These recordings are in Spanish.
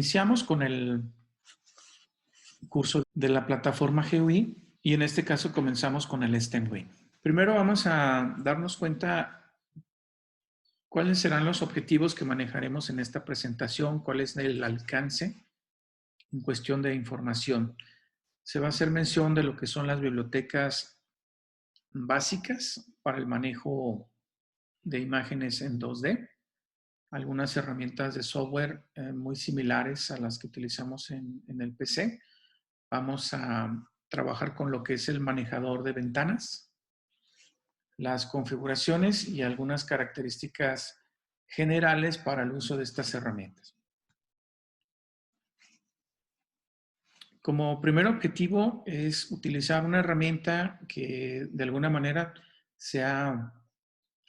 Iniciamos con el curso de la plataforma GUI y en este caso comenzamos con el STEMWay. Primero vamos a darnos cuenta cuáles serán los objetivos que manejaremos en esta presentación, cuál es el alcance en cuestión de información. Se va a hacer mención de lo que son las bibliotecas básicas para el manejo de imágenes en 2D, algunas herramientas de software muy similares a las que utilizamos en el PC. Vamos a trabajar con lo que es el manejador de ventanas, las configuraciones y algunas características generales para el uso de estas herramientas. Como primer objetivo es utilizar una herramienta que de alguna manera sea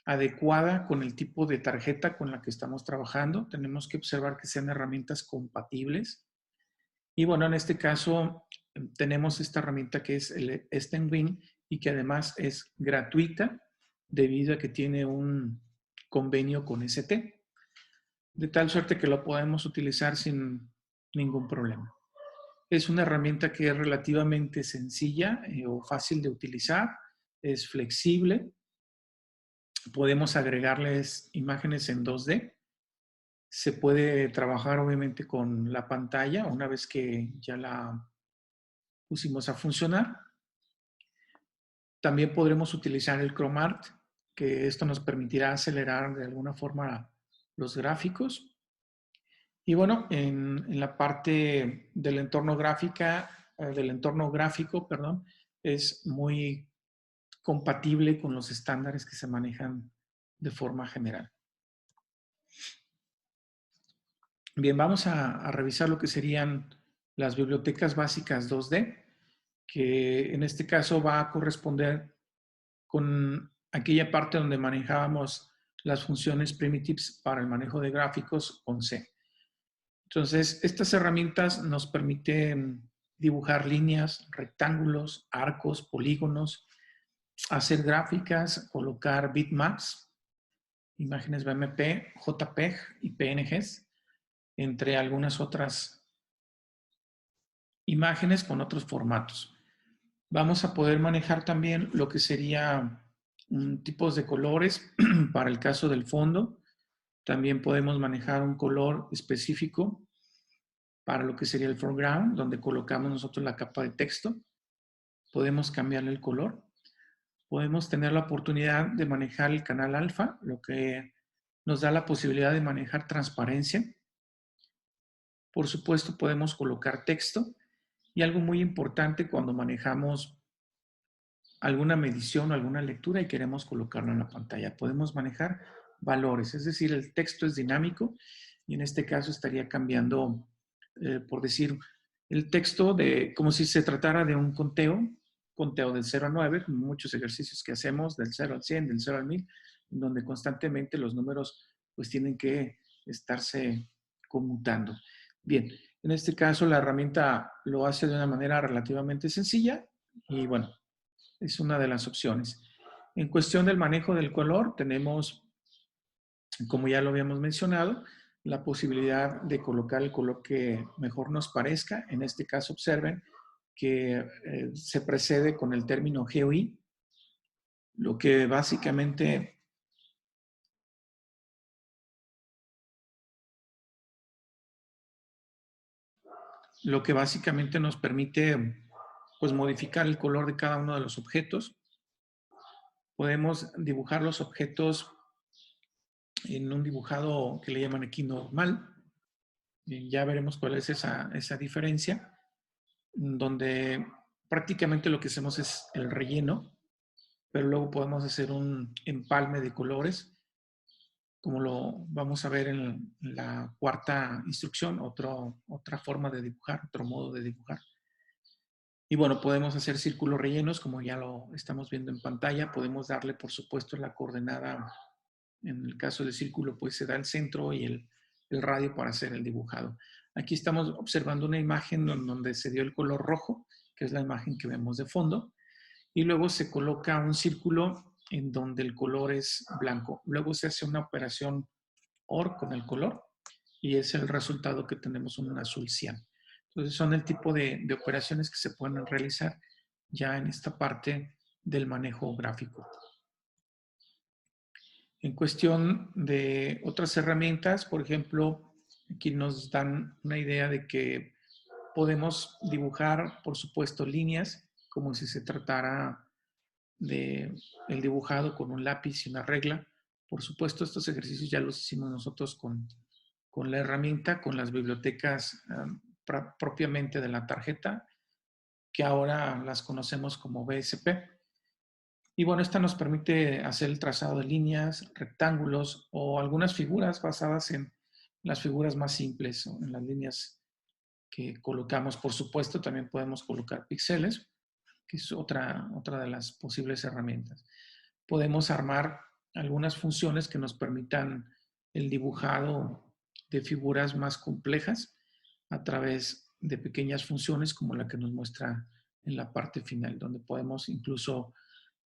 adecuada con el tipo de tarjeta con la que estamos trabajando. Tenemos que observar que sean herramientas compatibles. Y bueno, en este caso tenemos esta herramienta que es el STEMWay y que además es gratuita debido a que tiene un convenio con ST, de tal suerte que lo podemos utilizar sin ningún problema. Es una herramienta que es relativamente sencilla o fácil de utilizar, es flexible, podemos agregarles imágenes en 2D, se puede trabajar obviamente con la pantalla una vez que ya la pusimos a funcionar. También podremos utilizar el ChromArt, que esto nos permitirá acelerar de alguna forma los gráficos. Y bueno, en la parte del entorno gráfico, es muy compatible con los estándares que se manejan de forma general. Bien, vamos a revisar lo que serían las bibliotecas básicas 2D, que en este caso va a corresponder con aquella parte donde manejábamos las funciones primitives para el manejo de gráficos con C. Entonces, estas herramientas nos permiten dibujar líneas, rectángulos, arcos, polígonos, hacer gráficas, colocar bitmaps, imágenes BMP, JPEG y PNGs, entre algunas otras imágenes con otros formatos. Vamos a poder manejar también lo que sería tipos de colores para el caso del fondo. También podemos manejar un color específico para lo que sería el foreground, donde colocamos nosotros la capa de texto. Podemos cambiarle el color. Podemos tener la oportunidad de manejar el canal alfa, lo que nos da la posibilidad de manejar transparencia. Por supuesto, podemos colocar texto. Y algo muy importante cuando manejamos alguna medición o alguna lectura y queremos colocarlo en la pantalla. Podemos manejar valores, es decir, el texto es dinámico y en este caso estaría cambiando, por decir, el texto como si se tratara de un conteo del 0 al 9, muchos ejercicios que hacemos del 0 al 100, del 0 al 1000, donde constantemente los números pues tienen que estarse conmutando. Bien, en este caso la herramienta lo hace de una manera relativamente sencilla y bueno, es una de las opciones. En cuestión del manejo del color, tenemos, como ya lo habíamos mencionado, la posibilidad de colocar el color que mejor nos parezca. En este caso, observen que se precede con el término GUI, lo que básicamente nos permite pues, modificar el color de cada uno de los objetos. Podemos dibujar los objetos en un dibujado que le llaman aquí normal. Ya veremos cuál es esa diferencia, donde prácticamente lo que hacemos es el relleno, pero luego podemos hacer un empalme de colores, como lo vamos a ver en la cuarta instrucción, otra forma de dibujar, otro modo de dibujar. Y bueno, podemos hacer círculos rellenos, como ya lo estamos viendo en pantalla. Podemos darle, por supuesto, la coordenada. En el caso del círculo, pues se da el centro y el radio para hacer el dibujado. Aquí estamos observando una imagen donde se dio el color rojo, que es la imagen que vemos de fondo, y luego se coloca un círculo en donde el color es blanco. Luego se hace una operación OR con el color y es el resultado que tenemos un azul cian. Entonces son el tipo de operaciones que se pueden realizar ya en esta parte del manejo gráfico. En cuestión de otras herramientas, por ejemplo, aquí nos dan una idea de que podemos dibujar, por supuesto, líneas, como si se tratara de el dibujado con un lápiz y una regla. Por supuesto, estos ejercicios ya los hicimos nosotros con la herramienta, con las bibliotecas propiamente de la tarjeta, que ahora las conocemos como BSP. Y bueno, esta nos permite hacer el trazado de líneas, rectángulos o algunas figuras basadas en las figuras más simples o en las líneas que colocamos. Por supuesto, también podemos colocar píxeles, que es otra de las posibles herramientas. Podemos armar algunas funciones que nos permitan el dibujado de figuras más complejas a través de pequeñas funciones como la que nos muestra en la parte final, donde podemos incluso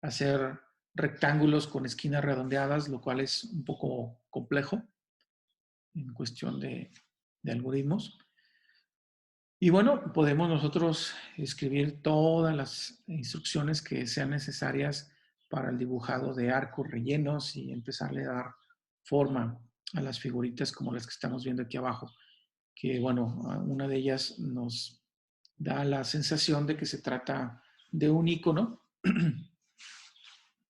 hacer rectángulos con esquinas redondeadas, lo cual es un poco complejo en cuestión de algoritmos. Y bueno, podemos nosotros escribir todas las instrucciones que sean necesarias para el dibujado de arcos rellenos y empezarle a dar forma a las figuritas como las que estamos viendo aquí abajo, que bueno, una de ellas nos da la sensación de que se trata de un icono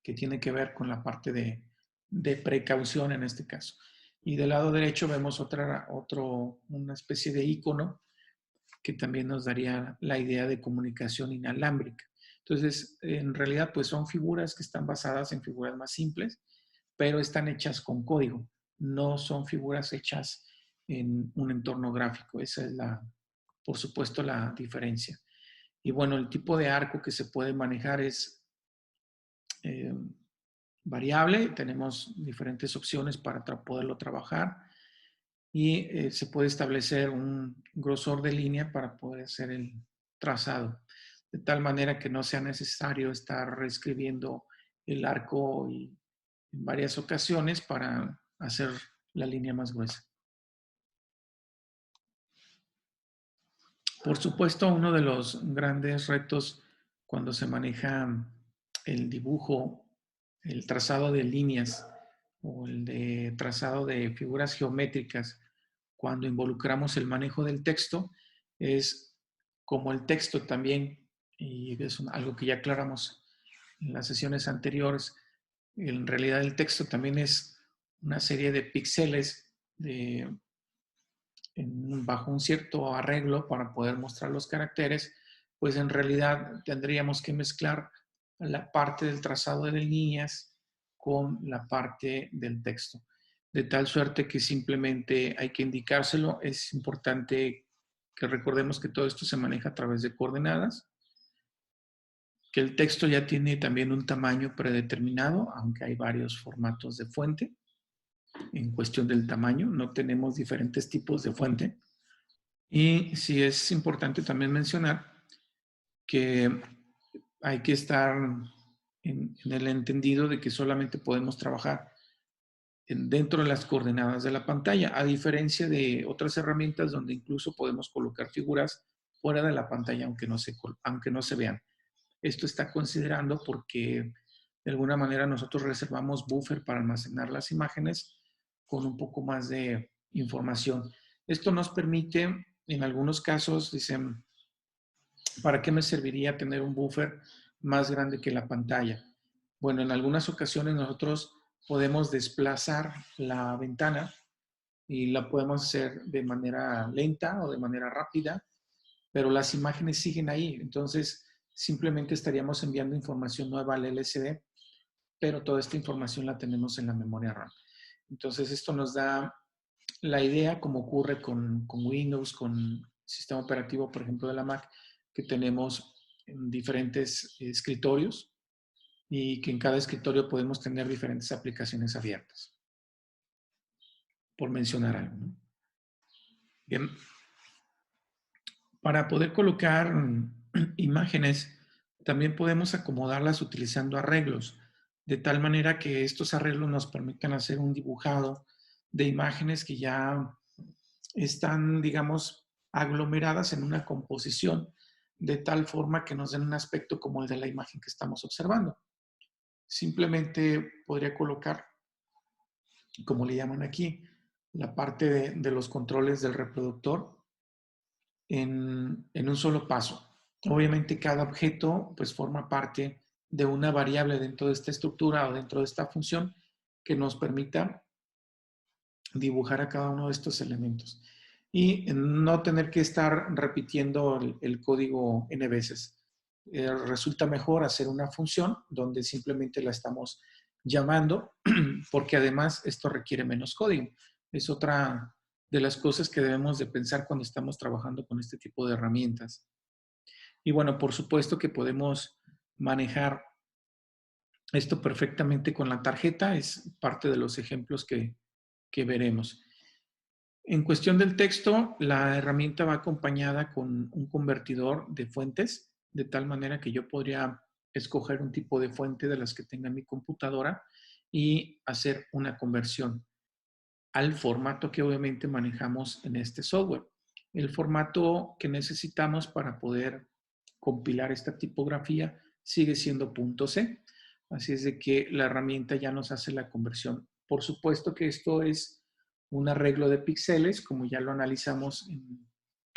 que tiene que ver con la parte de precaución en este caso. Y del lado derecho vemos una especie de icono que también nos daría la idea de comunicación inalámbrica. Entonces, en realidad, pues son figuras que están basadas en figuras más simples, pero están hechas con código. No son figuras hechas en un entorno gráfico. Esa es por supuesto, la diferencia. Y bueno, el tipo de arco que se puede manejar es variable. Tenemos diferentes opciones para poderlo trabajar y se puede establecer un grosor de línea para poder hacer el trazado, de tal manera que no sea necesario estar reescribiendo el arco en varias ocasiones para hacer la línea más gruesa. Por supuesto, uno de los grandes retos cuando se maneja el dibujo, el trazado de líneas o el de trazado de figuras geométricas, cuando involucramos el manejo del texto, es como el texto también, y es algo que ya aclaramos en las sesiones anteriores, en realidad el texto también es una serie de píxeles bajo un cierto arreglo para poder mostrar los caracteres, pues en realidad tendríamos que mezclar la parte del trazado de líneas con la parte del texto. De tal suerte que simplemente hay que indicárselo. Es importante que recordemos que todo esto se maneja a través de coordenadas, que el texto ya tiene también un tamaño predeterminado, aunque hay varios formatos de fuente. En cuestión del tamaño, no tenemos diferentes tipos de fuente. Y sí es importante también mencionar que hay que estar en el entendido de que solamente podemos trabajar dentro de las coordenadas de la pantalla, a diferencia de otras herramientas donde incluso podemos colocar figuras fuera de la pantalla aunque no se vean. Esto está considerando porque de alguna manera nosotros reservamos buffer para almacenar las imágenes con un poco más de información. Esto nos permite, en algunos casos, dicen, ¿para qué me serviría tener un buffer más grande que la pantalla? Bueno, en algunas ocasiones nosotros podemos desplazar la ventana y la podemos hacer de manera lenta o de manera rápida, pero las imágenes siguen ahí. Entonces, simplemente estaríamos enviando información nueva al LCD, pero toda esta información la tenemos en la memoria RAM. Entonces, esto nos da la idea, como ocurre con Windows, con sistema operativo, por ejemplo, de la Mac, que tenemos diferentes escritorios y que en cada escritorio podemos tener diferentes aplicaciones abiertas, por mencionar algo, ¿no? Bien, para poder colocar imágenes, también podemos acomodarlas utilizando arreglos, de tal manera que estos arreglos nos permitan hacer un dibujado de imágenes que ya están, digamos, aglomeradas en una composición de tal forma que nos den un aspecto como el de la imagen que estamos observando. Simplemente podría colocar, como le llaman aquí, la parte de los controles del reproductor en un solo paso. Obviamente cada objeto pues forma parte de una variable dentro de esta estructura o dentro de esta función que nos permita dibujar a cada uno de estos elementos y no tener que estar repitiendo el código n veces. Resulta mejor hacer una función donde simplemente la estamos llamando porque además esto requiere menos código. Es otra de las cosas que debemos de pensar cuando estamos trabajando con este tipo de herramientas. Y bueno, por supuesto que podemos manejar esto perfectamente con la tarjeta, es parte de los ejemplos que veremos. En cuestión del texto, la herramienta va acompañada con un convertidor de fuentes, de tal manera que yo podría escoger un tipo de fuente de las que tenga mi computadora y hacer una conversión al formato que obviamente manejamos en este software. El formato que necesitamos para poder compilar esta tipografía sigue siendo .c. Así es de que la herramienta ya nos hace la conversión. Por supuesto que esto es un arreglo de píxeles, como ya lo analizamos en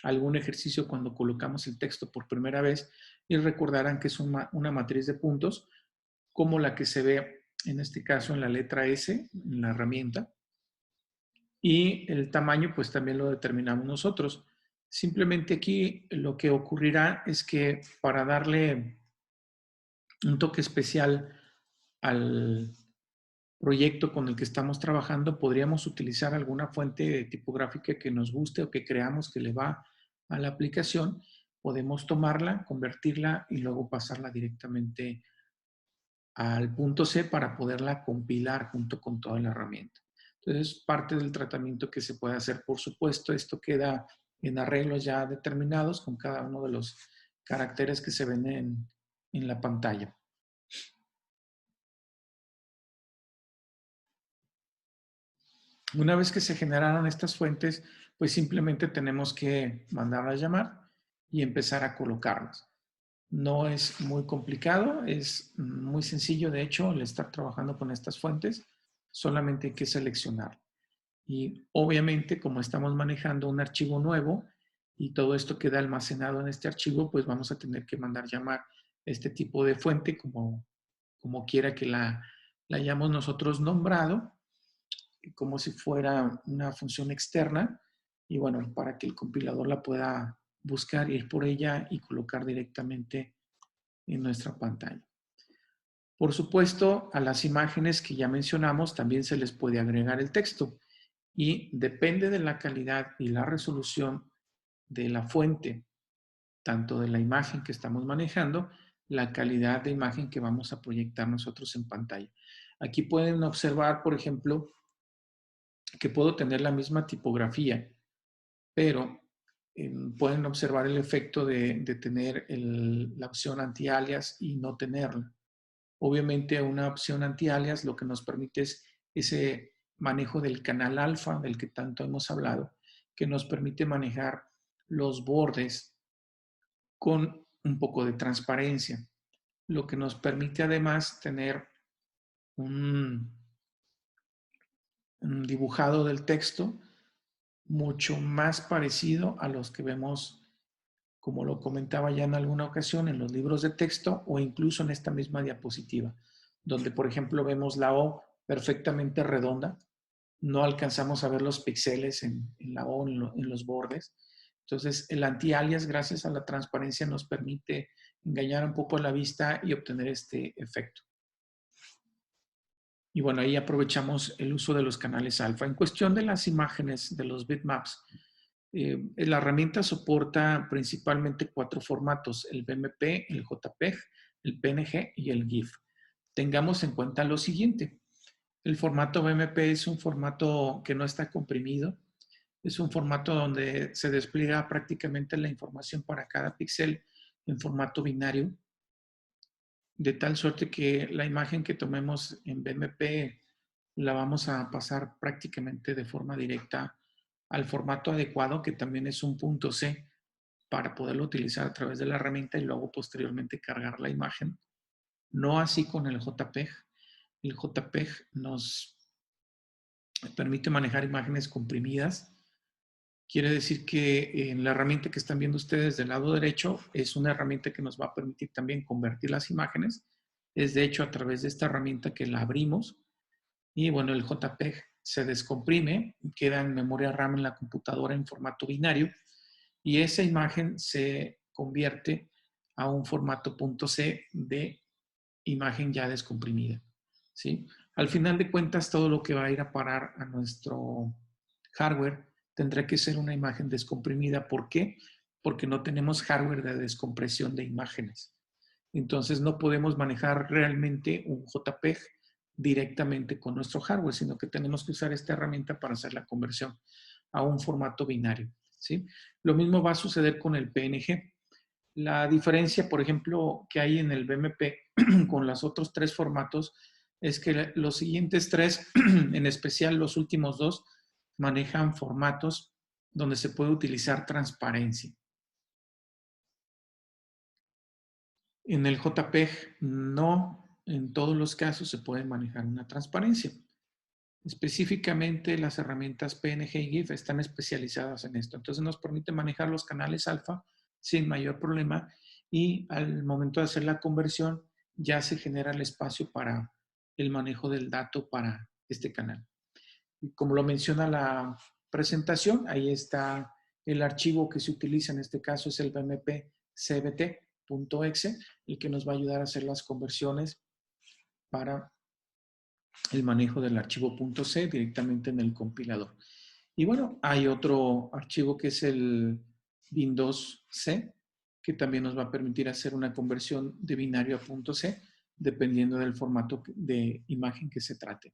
algún ejercicio cuando colocamos el texto por primera vez, y recordarán que es una matriz de puntos, como la que se ve en este caso en la letra S, en la herramienta, y el tamaño pues también lo determinamos nosotros. Simplemente aquí lo que ocurrirá es que para darle un toque especial al proyecto con el que estamos trabajando, podríamos utilizar alguna fuente tipográfica que nos guste o que creamos que le va a la aplicación. Podemos tomarla, convertirla y luego pasarla directamente al .c para poderla compilar junto con toda la herramienta. Entonces, parte del tratamiento que se puede hacer, por supuesto, esto queda en arreglos ya determinados con cada uno de los caracteres que se ven en la pantalla. Una vez que se generaron estas fuentes, pues simplemente tenemos que mandarlas a llamar y empezar a colocarlas. No es muy complicado, es muy sencillo, de hecho, el estar trabajando con estas fuentes, solamente hay que seleccionar. Y obviamente, como estamos manejando un archivo nuevo y todo esto queda almacenado en este archivo, pues vamos a tener que mandar llamar este tipo de fuente como quiera que la hayamos nosotros nombrado, como si fuera una función externa. Y bueno, para que el compilador la pueda buscar, ir por ella y colocar directamente en nuestra pantalla. Por supuesto, a las imágenes que ya mencionamos también se les puede agregar el texto y depende de la calidad y la resolución de la fuente, tanto de la imagen que estamos manejando, la calidad de imagen que vamos a proyectar nosotros en pantalla. Aquí pueden observar, por ejemplo, que puedo tener la misma tipografía, pero pueden observar el efecto de tener la opción anti-alias y no tenerla. Obviamente una opción anti-alias lo que nos permite es ese manejo del canal alfa del que tanto hemos hablado, que nos permite manejar los bordes con un poco de transparencia, lo que nos permite además tener un, un dibujado del texto mucho más parecido a los que vemos, como lo comentaba ya en alguna ocasión, en los libros de texto o incluso en esta misma diapositiva, donde por ejemplo vemos la O perfectamente redonda, no alcanzamos a ver los píxeles en la O, en los bordes. Entonces el anti-alias, gracias a la transparencia, nos permite engañar un poco la vista y obtener este efecto. Y bueno, ahí aprovechamos el uso de los canales alfa. En cuestión de las imágenes, de los bitmaps, la herramienta soporta principalmente 4 formatos: el BMP, el JPEG, el PNG y el GIF. Tengamos en cuenta lo siguiente: el formato BMP es un formato que no está comprimido, es un formato donde se despliega prácticamente la información para cada píxel en formato binario, de tal suerte que la imagen que tomemos en BMP la vamos a pasar prácticamente de forma directa al formato adecuado, que también es un .c, para poderlo utilizar a través de la herramienta y luego posteriormente cargar la imagen. No así con el JPEG. El JPEG nos permite manejar imágenes comprimidas. Quiere decir que en la herramienta que están viendo ustedes del lado derecho es una herramienta que nos va a permitir también convertir las imágenes. Es de hecho a través de esta herramienta que la abrimos y bueno, el JPEG se descomprime, queda en memoria RAM en la computadora en formato binario y esa imagen se convierte a un formato .c de imagen ya descomprimida, ¿sí? Al final de cuentas, todo lo que va a ir a parar a nuestro hardware tendrá que ser una imagen descomprimida. ¿Por qué? Porque no tenemos hardware de descompresión de imágenes. Entonces no podemos manejar realmente un JPEG directamente con nuestro hardware, sino que tenemos que usar esta herramienta para hacer la conversión a un formato binario, ¿sí? Lo mismo va a suceder con el PNG. La diferencia, por ejemplo, que hay en el BMP con los otros tres formatos es que los siguientes tres, en especial los últimos dos, manejan formatos donde se puede utilizar transparencia. En el JPEG no, en todos los casos se puede manejar una transparencia. Específicamente las herramientas PNG y GIF están especializadas en esto. Entonces nos permite manejar los canales alfa sin mayor problema y al momento de hacer la conversión ya se genera el espacio para el manejo del dato para este canal. Y como lo menciona la presentación, ahí está el archivo que se utiliza, en este caso es el BMP cbt.exe, el que nos va a ayudar a hacer las conversiones para el manejo del archivo .c directamente en el compilador. Y bueno, hay otro archivo que es el bin2c, que también nos va a permitir hacer una conversión de binario a .c, dependiendo del formato de imagen que se trate.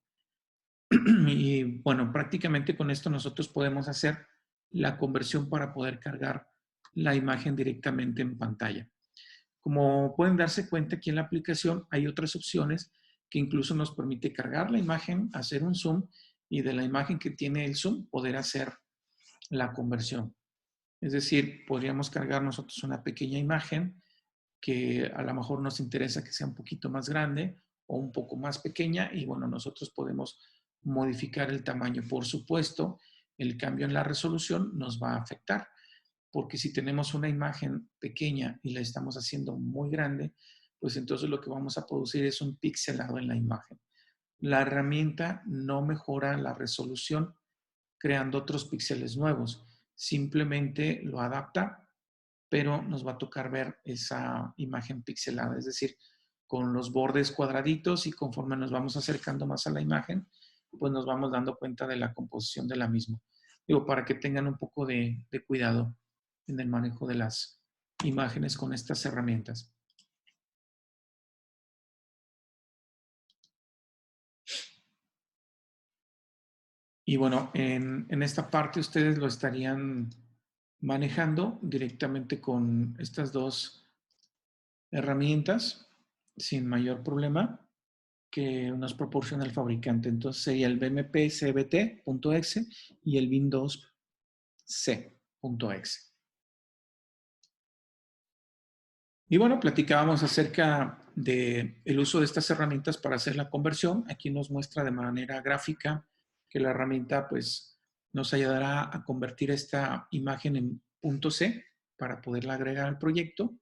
Y bueno, prácticamente con esto nosotros podemos hacer la conversión para poder cargar la imagen directamente en pantalla. Como pueden darse cuenta, aquí en la aplicación hay otras opciones que incluso nos permite cargar la imagen, hacer un zoom y de la imagen que tiene el zoom poder hacer la conversión. Es decir, podríamos cargar nosotros una pequeña imagen que a lo mejor nos interesa que sea un poquito más grande o un poco más pequeña y bueno, nosotros podemos modificar el tamaño. Por supuesto, el cambio en la resolución nos va a afectar porque si tenemos una imagen pequeña y la estamos haciendo muy grande, pues entonces lo que vamos a producir es un pixelado en la imagen. La herramienta no mejora la resolución creando otros píxeles nuevos, simplemente lo adapta, pero nos va a tocar ver esa imagen pixelada, es decir, con los bordes cuadraditos y conforme nos vamos acercando más a la imagen, pues nos vamos dando cuenta de la composición de la misma. Digo, para que tengan un poco de cuidado en el manejo de las imágenes con estas herramientas. Y bueno, en esta parte ustedes lo estarían manejando directamente con estas dos herramientas sin mayor problema que nos proporciona el fabricante. Entonces sería el BMP cbt.exe y el Windows-C.exe. Y bueno, platicábamos acerca del uso de estas herramientas para hacer la conversión. Aquí nos muestra de manera gráfica que la herramienta pues nos ayudará a convertir esta imagen en .c para poderla agregar al proyecto.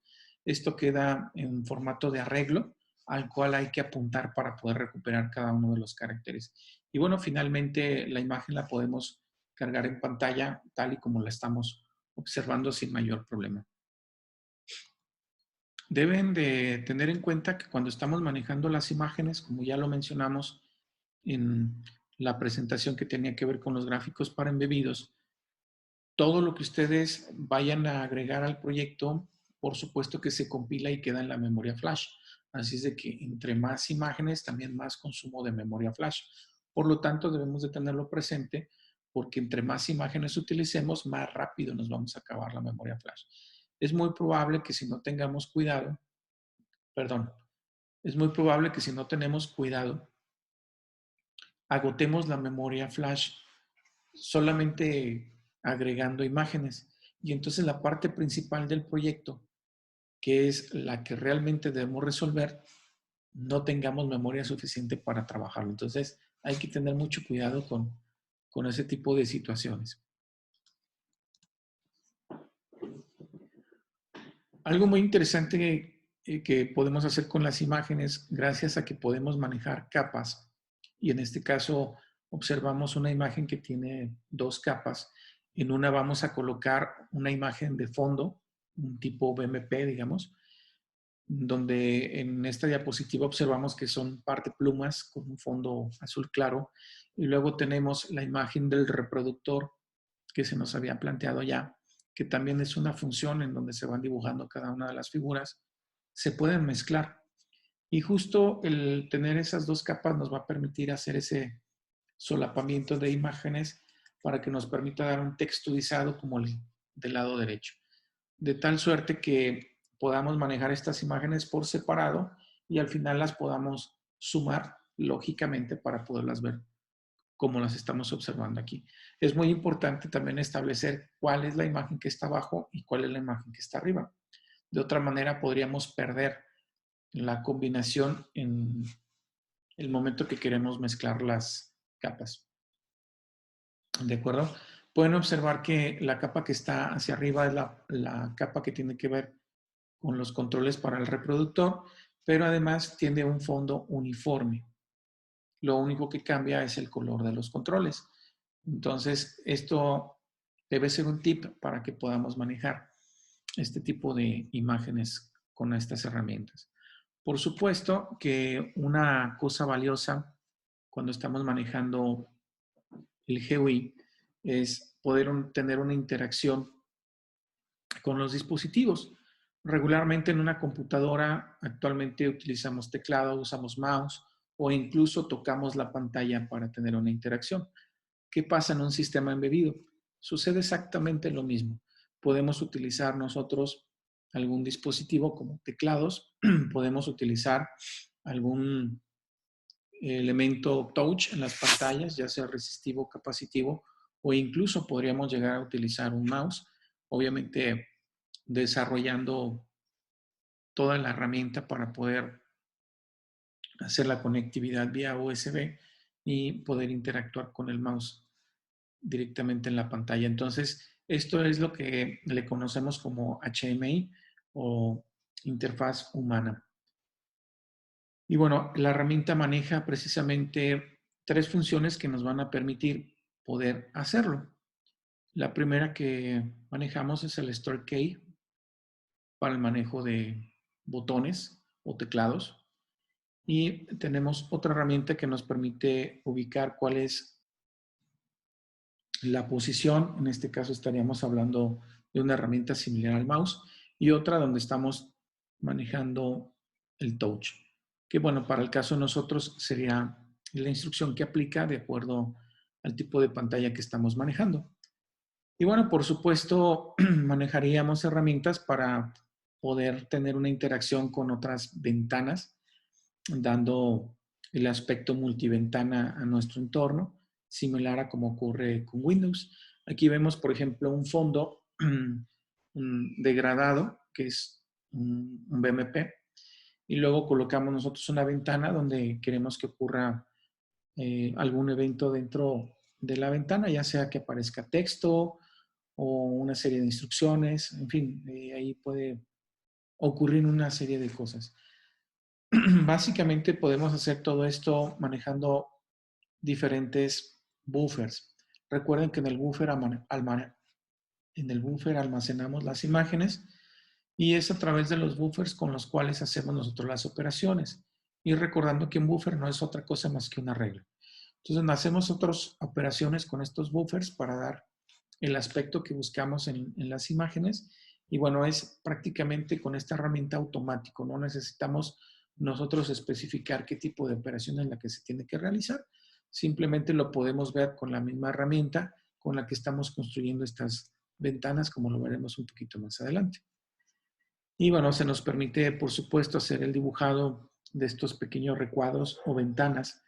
Esto queda en formato de arreglo al cual hay que apuntar para poder recuperar cada uno de los caracteres. Y bueno, finalmente la imagen la podemos cargar en pantalla tal y como la estamos observando sin mayor problema. Deben de tener en cuenta que cuando estamos manejando las imágenes, como ya lo mencionamos en la presentación que tenía que ver con los gráficos para embebidos, todo lo que ustedes vayan a agregar al proyecto, por supuesto que se compila y queda en la memoria flash. Así es de que entre más imágenes, también más consumo de memoria flash. Por lo tanto, debemos de tenerlo presente porque entre más imágenes utilicemos, más rápido nos vamos a acabar la memoria flash. Es muy probable que si no tengamos cuidado, perdón, es muy probable que si no tenemos cuidado, agotemos la memoria flash solamente agregando imágenes. Y entonces la parte principal del proyecto, que es la que realmente debemos resolver, no tengamos memoria suficiente para trabajarlo. Entonces hay que tener mucho cuidado con ese tipo de situaciones. Algo muy interesante que podemos hacer con las imágenes, gracias a que podemos manejar capas, y en este caso observamos una imagen que tiene dos capas. En una vamos a colocar una imagen de fondo, un tipo BMP, digamos, donde en esta diapositiva observamos que son parte plumas con un fondo azul claro, y luego tenemos la imagen del reproductor que se nos había planteado ya, que también es una función en donde se van dibujando cada una de las figuras, se pueden mezclar. Y justo el tener esas dos capas nos va a permitir hacer ese solapamiento de imágenes para que nos permita dar un texturizado como el del lado derecho. De tal suerte que podamos manejar estas imágenes por separado y al final las podamos sumar lógicamente para poderlas ver como las estamos observando aquí. Es muy importante también establecer cuál es la imagen que está abajo y cuál es la imagen que está arriba. De otra manera podríamos perder la combinación en el momento que queremos mezclar las capas. ¿De acuerdo? Pueden observar que la capa que está hacia arriba es la capa que tiene que ver con los controles para el reproductor, pero además tiene un fondo uniforme. Lo único que cambia es el color de los controles. Entonces, esto debe ser un tip para que podamos manejar este tipo de imágenes con estas herramientas. Por supuesto que una cosa valiosa cuando estamos manejando el GUI es poder tener una interacción con los dispositivos. Regularmente en una computadora actualmente utilizamos teclado, usamos mouse o incluso tocamos la pantalla para tener una interacción. ¿Qué pasa en un sistema embebido? Sucede exactamente lo mismo. Podemos utilizar nosotros algún dispositivo como teclados, podemos utilizar algún elemento touch en las pantallas, ya sea resistivo, capacitivo, o incluso podríamos llegar a utilizar un mouse, obviamente desarrollando toda la herramienta para poder hacer la conectividad vía USB y poder interactuar con el mouse directamente en la pantalla. Entonces, esto es lo que le conocemos como HMI o interfaz humana. Y bueno, la herramienta maneja precisamente tres funciones que nos van a permitir poder hacerlo. La primera que manejamos es el Store Key para el manejo de botones o teclados. Y tenemos otra herramienta que nos permite ubicar cuál es la posición. En este caso estaríamos hablando de una herramienta similar al mouse. Y otra donde estamos manejando el touch. Que bueno, para el caso de nosotros sería la instrucción que aplica de acuerdo al tipo de pantalla que estamos manejando. Y bueno, por supuesto, manejaríamos herramientas para poder tener una interacción con otras ventanas, dando el aspecto multiventana a nuestro entorno, similar a como ocurre con Windows. Aquí vemos, por ejemplo, un fondo un degradado, que es un BMP, y luego colocamos nosotros una ventana donde queremos que ocurra algún evento dentro de la ventana, ya sea que aparezca texto o una serie de instrucciones, en fin, ahí puede ocurrir una serie de cosas. Básicamente podemos hacer todo esto manejando diferentes buffers. Recuerden que en el buffer almacenamos las imágenes y es a través de los buffers con los cuales hacemos nosotros las operaciones. Y recordando que un buffer no es otra cosa más que una regla. Entonces, hacemos otras operaciones con estos buffers para dar el aspecto que buscamos en las imágenes. Y bueno, es prácticamente con esta herramienta automático. No necesitamos nosotros especificar qué tipo de operación es la que se tiene que realizar. Simplemente lo podemos ver con la misma herramienta con la que estamos construyendo estas ventanas, como lo veremos un poquito más adelante. Y bueno, se nos permite, por supuesto, hacer el dibujado de estos pequeños recuadros o ventanas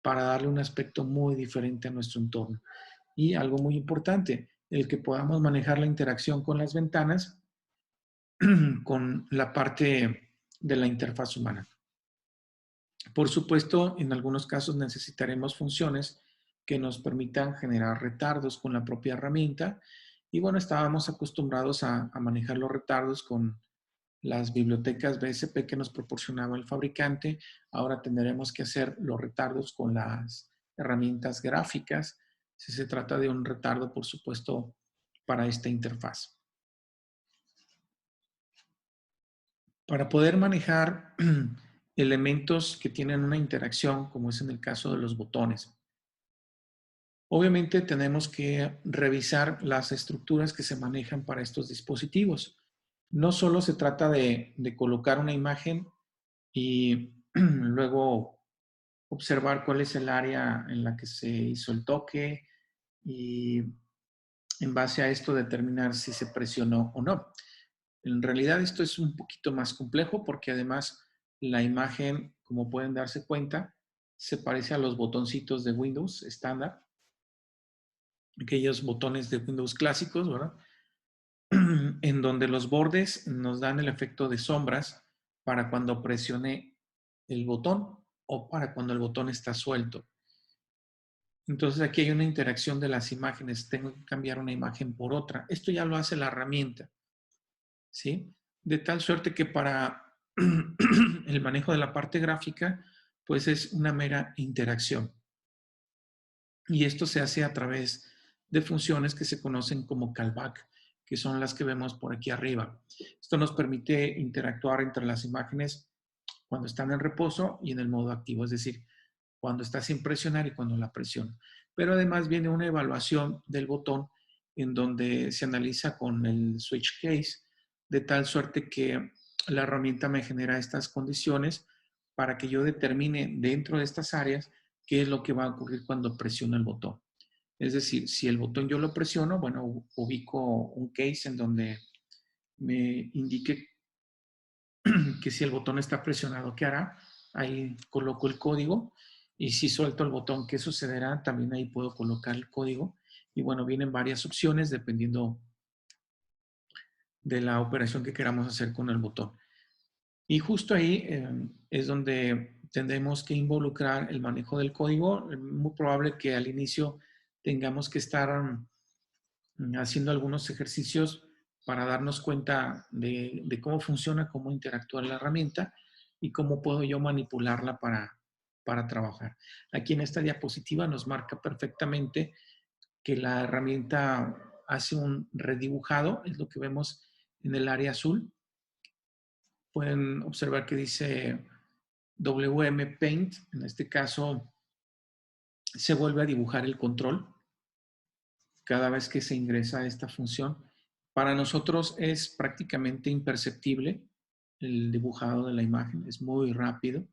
para darle un aspecto muy diferente a nuestro entorno. Y algo muy importante, el que podamos manejar la interacción con las ventanas con la parte de la interfaz humana. Por supuesto, en algunos casos necesitaremos funciones que nos permitan generar retardos con la propia herramienta. Y bueno, estábamos acostumbrados a manejar los retardos con las bibliotecas BSP que nos proporcionaba el fabricante. Ahora tendremos que hacer los retardos con las herramientas gráficas, si se trata de un retardo, por supuesto, para esta interfaz. Para poder manejar elementos que tienen una interacción, como es en el caso de los botones, obviamente tenemos que revisar las estructuras que se manejan para estos dispositivos. No solo se trata de colocar una imagen y luego observar cuál es el área en la que se hizo el toque y en base a esto determinar si se presionó o no. En realidad esto es un poquito más complejo porque además la imagen, como pueden darse cuenta, se parece a los botoncitos de Windows estándar, aquellos botones de Windows clásicos, ¿verdad? En donde los bordes nos dan el efecto de sombras para cuando presione el botón o para cuando el botón está suelto. Entonces aquí hay una interacción de las imágenes. Tengo que cambiar una imagen por otra. Esto ya lo hace la herramienta, ¿sí? De tal suerte que para el manejo de la parte gráfica, pues es una mera interacción. Y esto se hace a través de funciones que se conocen como callback, que son las que vemos por aquí arriba. Esto nos permite interactuar entre las imágenes cuando están en reposo y en el modo activo, es decir, cuando está sin presionar y cuando la presiono. Pero además viene una evaluación del botón en donde se analiza con el switch case, de tal suerte que la herramienta me genera estas condiciones para que yo determine dentro de estas áreas qué es lo que va a ocurrir cuando presiono el botón. Es decir, si el botón yo lo presiono, bueno, ubico un case en donde me indique que si el botón está presionado, ¿qué hará? Ahí coloco el código y si suelto el botón, ¿qué sucederá? También ahí puedo colocar el código y bueno, vienen varias opciones dependiendo de la operación que queramos hacer con el botón. Y justo ahí es donde tendremos que involucrar el manejo del código. Es muy probable que al inicio tengamos que estar haciendo algunos ejercicios para darnos cuenta de cómo funciona, cómo interactúa la herramienta y cómo puedo yo manipularla para trabajar. Aquí en esta diapositiva nos marca perfectamente que la herramienta hace un redibujado, es lo que vemos en el área azul. Pueden observar que dice WM Paint, en este caso se vuelve a dibujar el control cada vez que se ingresa a esta función. Para nosotros es prácticamente imperceptible el dibujado de la imagen, es muy rápido,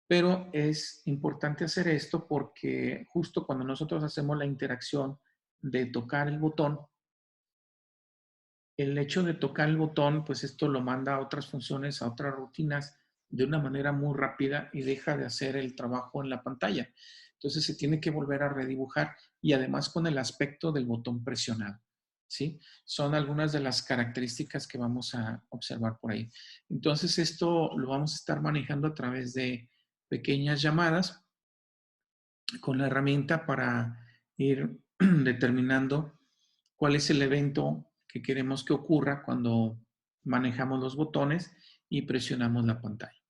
pero es importante hacer esto porque justo cuando nosotros hacemos la interacción de tocar el botón, el hecho de tocar el botón, pues esto lo manda a otras funciones, a otras rutinas de una manera muy rápida y deja de hacer el trabajo en la pantalla. Entonces se tiene que volver a redibujar y además con el aspecto del botón presionado. ¿Sí? Son algunas de las características que vamos a observar por ahí. Entonces esto lo vamos a estar manejando a través de pequeñas llamadas con la herramienta para ir determinando cuál es el evento que queremos que ocurra cuando manejamos los botones y presionamos la pantalla.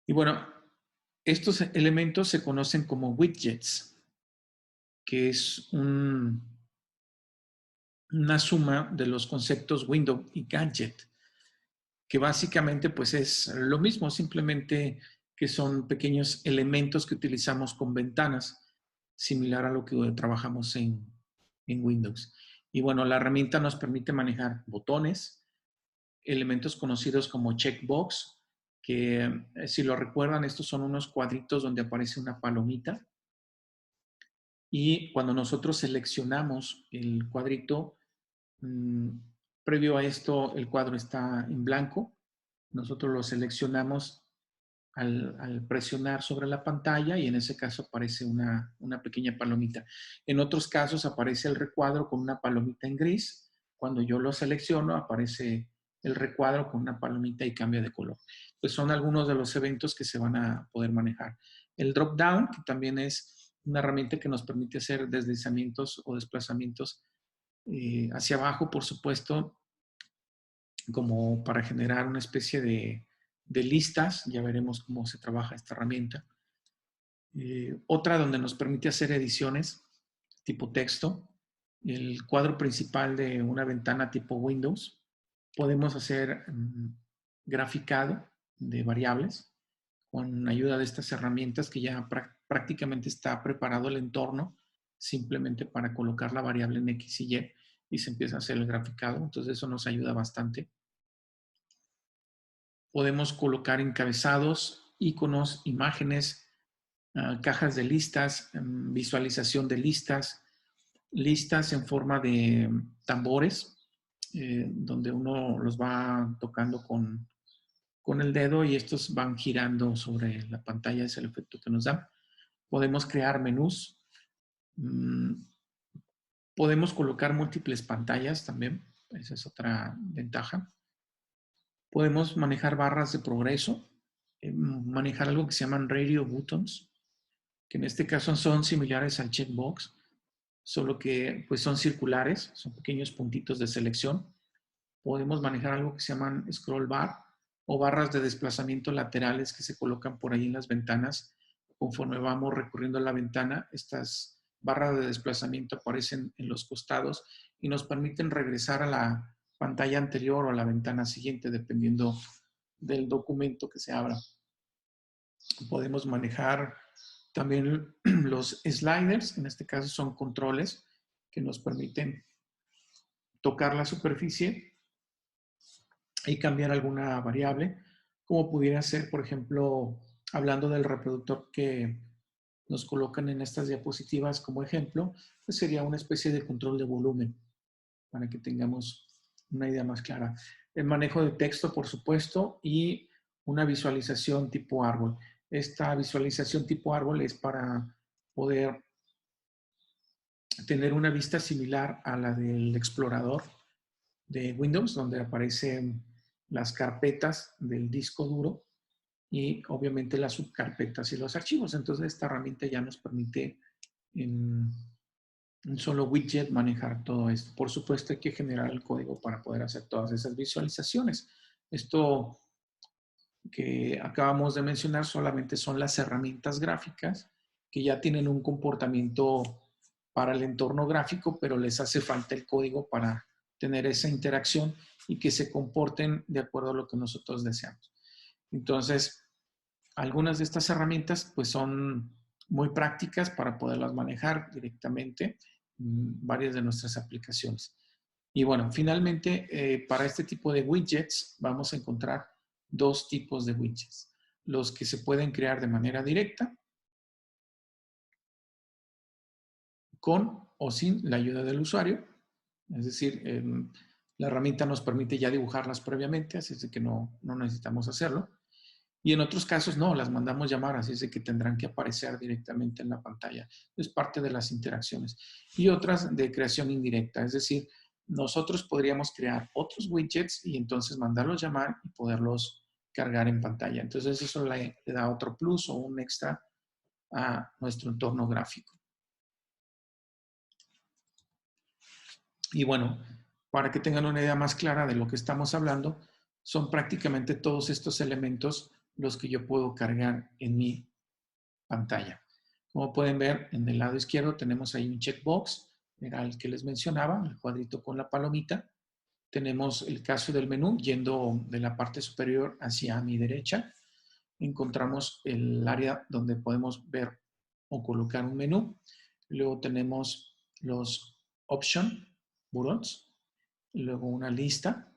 Y bueno, estos elementos se conocen como widgets, que es una suma de los conceptos window y gadget, que básicamente pues es lo mismo, simplemente que son pequeños elementos que utilizamos con ventanas, similar a lo que trabajamos en Windows. Y bueno, la herramienta nos permite manejar botones, elementos conocidos como checkbox, que si lo recuerdan, estos son unos cuadritos donde aparece una palomita. Y cuando nosotros seleccionamos el cuadrito, previo a esto el cuadro está en blanco. Nosotros lo seleccionamos al presionar sobre la pantalla y en ese caso aparece una pequeña palomita. En otros casos aparece el recuadro con una palomita en gris. Cuando yo lo selecciono aparece el recuadro con una palomita y cambia de color. Pues son algunos de los eventos que se van a poder manejar. El drop down, que también es una herramienta que nos permite hacer deslizamientos o desplazamientos hacia abajo, por supuesto, como para generar una especie de listas. Ya veremos cómo se trabaja esta herramienta. Otra donde nos permite hacer ediciones tipo texto. El cuadro principal de una ventana tipo Windows. Podemos hacer graficado de variables con ayuda de estas herramientas que ya prácticamente está preparado el entorno simplemente para colocar la variable en X y Y se empieza a hacer el graficado. Entonces eso nos ayuda bastante. Podemos colocar encabezados, iconos, imágenes, cajas de listas, visualización de listas, listas en forma de tambores, donde uno los va tocando con el dedo y estos van girando sobre la pantalla, es el efecto que nos da. Podemos crear menús. Podemos colocar múltiples pantallas también, esa es otra ventaja. Podemos manejar barras de progreso, manejar algo que se llaman radio buttons, que en este caso son similares al checkbox, solo que pues son circulares, son pequeños puntitos de selección. Podemos manejar algo que se llaman scroll bar o barras de desplazamiento laterales que se colocan por ahí en las ventanas. Conforme vamos recorriendo la ventana, estas barras de desplazamiento aparecen en los costados y nos permiten regresar a la pantalla anterior o a la ventana siguiente, dependiendo del documento que se abra. Podemos manejar también los sliders, en este caso son controles que nos permiten tocar la superficie y cambiar alguna variable, como pudiera ser, por ejemplo, hablando del reproductor que nos colocan en estas diapositivas como ejemplo, pues sería una especie de control de volumen, para que tengamos una idea más clara. El manejo de texto, por supuesto, y una visualización tipo árbol. Esta visualización tipo árbol es para poder tener una vista similar a la del explorador de Windows, donde aparecen las carpetas del disco duro y obviamente las subcarpetas y los archivos. Entonces esta herramienta ya nos permite en un solo widget manejar todo esto. Por supuesto hay que generar el código para poder hacer todas esas visualizaciones. Esto que acabamos de mencionar solamente son las herramientas gráficas que ya tienen un comportamiento para el entorno gráfico, pero les hace falta el código para tener esa interacción y que se comporten de acuerdo a lo que nosotros deseamos. Entonces, algunas de estas herramientas pues son muy prácticas para poderlas manejar directamente en varias de nuestras aplicaciones. Y bueno, finalmente, para este tipo de widgets vamos a encontrar dos tipos de widgets. Los que se pueden crear de manera directa, con o sin la ayuda del usuario. Es decir, la herramienta nos permite ya dibujarlas previamente, así es de que no necesitamos hacerlo. Y en otros casos no, las mandamos llamar, así es de que tendrán que aparecer directamente en la pantalla. Es parte de las interacciones. Y otras de creación indirecta, es decir, nosotros podríamos crear otros widgets y entonces mandarlos llamar y poderlos cargar en pantalla. Entonces eso le da otro plus o un extra a nuestro entorno gráfico. Y bueno, para que tengan una idea más clara de lo que estamos hablando, son prácticamente todos estos elementos los que yo puedo cargar en mi pantalla. Como pueden ver, en el lado izquierdo tenemos ahí un checkbox, era el que les mencionaba, el cuadrito con la palomita. Tenemos el caso del menú, yendo de la parte superior hacia mi derecha. Encontramos el área donde podemos ver o colocar un menú. Luego tenemos los option buttons. Luego una lista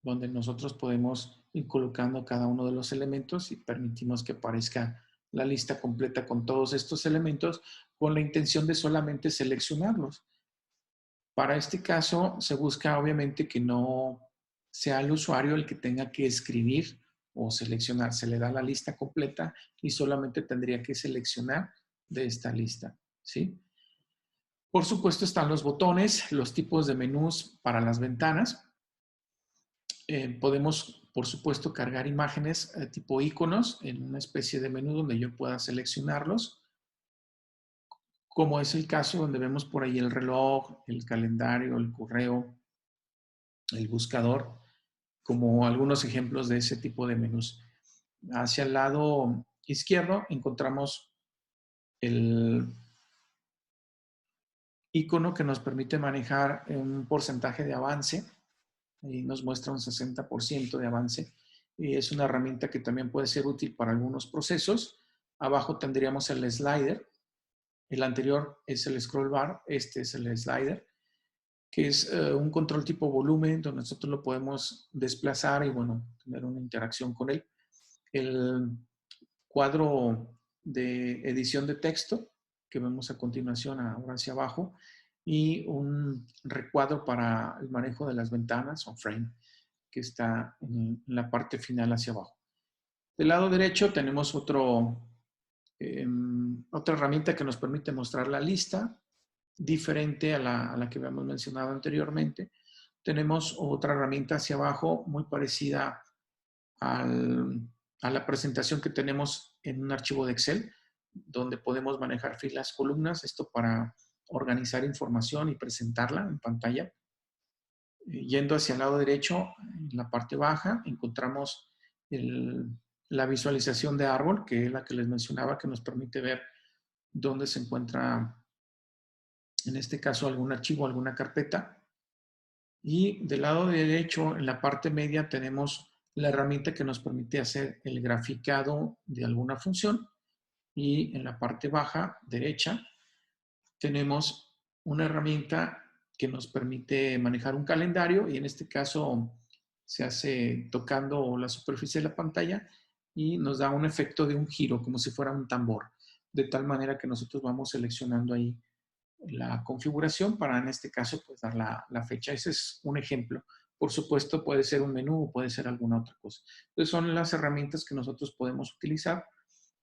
donde nosotros podemos ir colocando cada uno de los elementos y permitimos que aparezca la lista completa con todos estos elementos con la intención de solamente seleccionarlos. Para este caso se busca obviamente que no sea el usuario el que tenga que escribir o seleccionar. Se le da la lista completa y solamente tendría que seleccionar de esta lista, ¿sí? Por supuesto están los botones, los tipos de menús para las ventanas. Podemos, por supuesto, cargar imágenes tipo iconos en una especie de menú donde yo pueda seleccionarlos, como es el caso donde vemos por ahí el reloj, el calendario, el correo, el buscador, como algunos ejemplos de ese tipo de menús. Hacia el lado izquierdo encontramos el icono que nos permite manejar un porcentaje de avance y nos muestra un 60% de avance. Y es una herramienta que también puede ser útil para algunos procesos. Abajo tendríamos el slider. El anterior es el scroll bar, este es el slider, que es un control tipo volumen donde nosotros lo podemos desplazar y, bueno, tener una interacción con él. El cuadro de edición de texto que vemos a continuación ahora hacia abajo y un recuadro para el manejo de las ventanas o frame que está en la parte final hacia abajo. Del lado derecho tenemos otra herramienta que nos permite mostrar la lista diferente a la que habíamos mencionado anteriormente. Tenemos otra herramienta hacia abajo muy parecida a la presentación que tenemos en un archivo de Excel, donde podemos manejar filas, columnas, esto para organizar información y presentarla en pantalla. Yendo hacia el lado derecho, en la parte baja, encontramos la visualización de árbol, que es la que les mencionaba, que nos permite ver dónde se encuentra, en este caso, algún archivo, alguna carpeta. Y del lado derecho, en la parte media, tenemos la herramienta que nos permite hacer el graficado de alguna función. Y en la parte baja, derecha, tenemos una herramienta que nos permite manejar un calendario y en este caso se hace tocando la superficie de la pantalla y nos da un efecto de un giro, como si fuera un tambor, de tal manera que nosotros vamos seleccionando ahí la configuración para, en este caso, pues dar la fecha. Ese es un ejemplo. Por supuesto, puede ser un menú o puede ser alguna otra cosa. Entonces, son las herramientas que nosotros podemos utilizar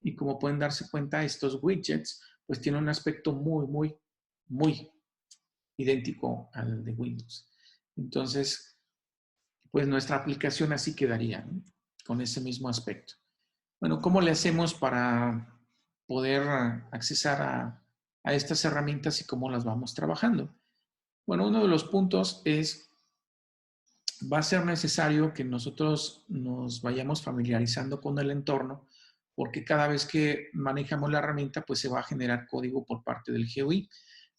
y como pueden darse cuenta, estos widgets pues tienen un aspecto muy idéntico al de Windows. Entonces, pues nuestra aplicación así quedaría, ¿no? Con ese mismo aspecto. Bueno, ¿cómo le hacemos para poder accesar a estas herramientas y cómo las vamos trabajando? Bueno, uno de los puntos es, va a ser necesario que nosotros nos vayamos familiarizando con el entorno, porque cada vez que manejamos la herramienta, pues se va a generar código por parte del GUI.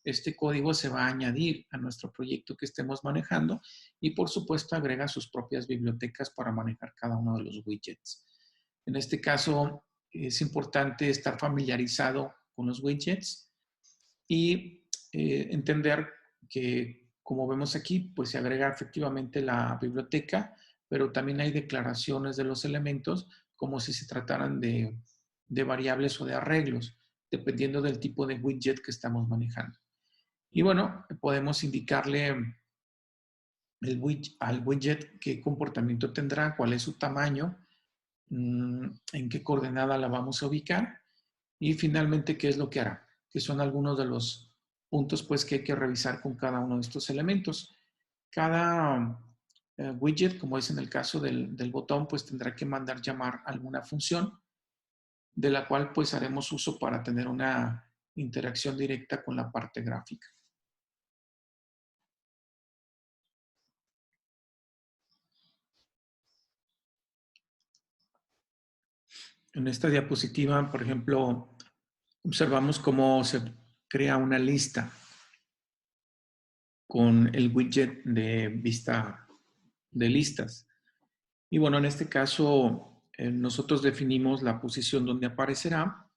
Este código se va a añadir a nuestro proyecto que estemos manejando y, por supuesto, agrega sus propias bibliotecas para manejar cada uno de los widgets. En este caso, es importante estar familiarizado con los widgets y entender que, como vemos aquí, pues se agrega efectivamente la biblioteca, pero también hay declaraciones de los elementos como si se trataran de variables o de arreglos, dependiendo del tipo de widget que estamos manejando. Y bueno, podemos indicarle al widget qué comportamiento tendrá, cuál es su tamaño, en qué coordenada la vamos a ubicar y finalmente qué es lo que hará, que son algunos de los puntos pues que hay que revisar con cada uno de estos elementos. Cada widget, como es en el caso del botón, pues tendrá que mandar llamar alguna función de la cual pues haremos uso para tener una interacción directa con la parte gráfica. En esta diapositiva, por ejemplo, observamos cómo se crea una lista con el widget de vista de listas. Y bueno, en este caso, nosotros definimos la posición donde aparecerá.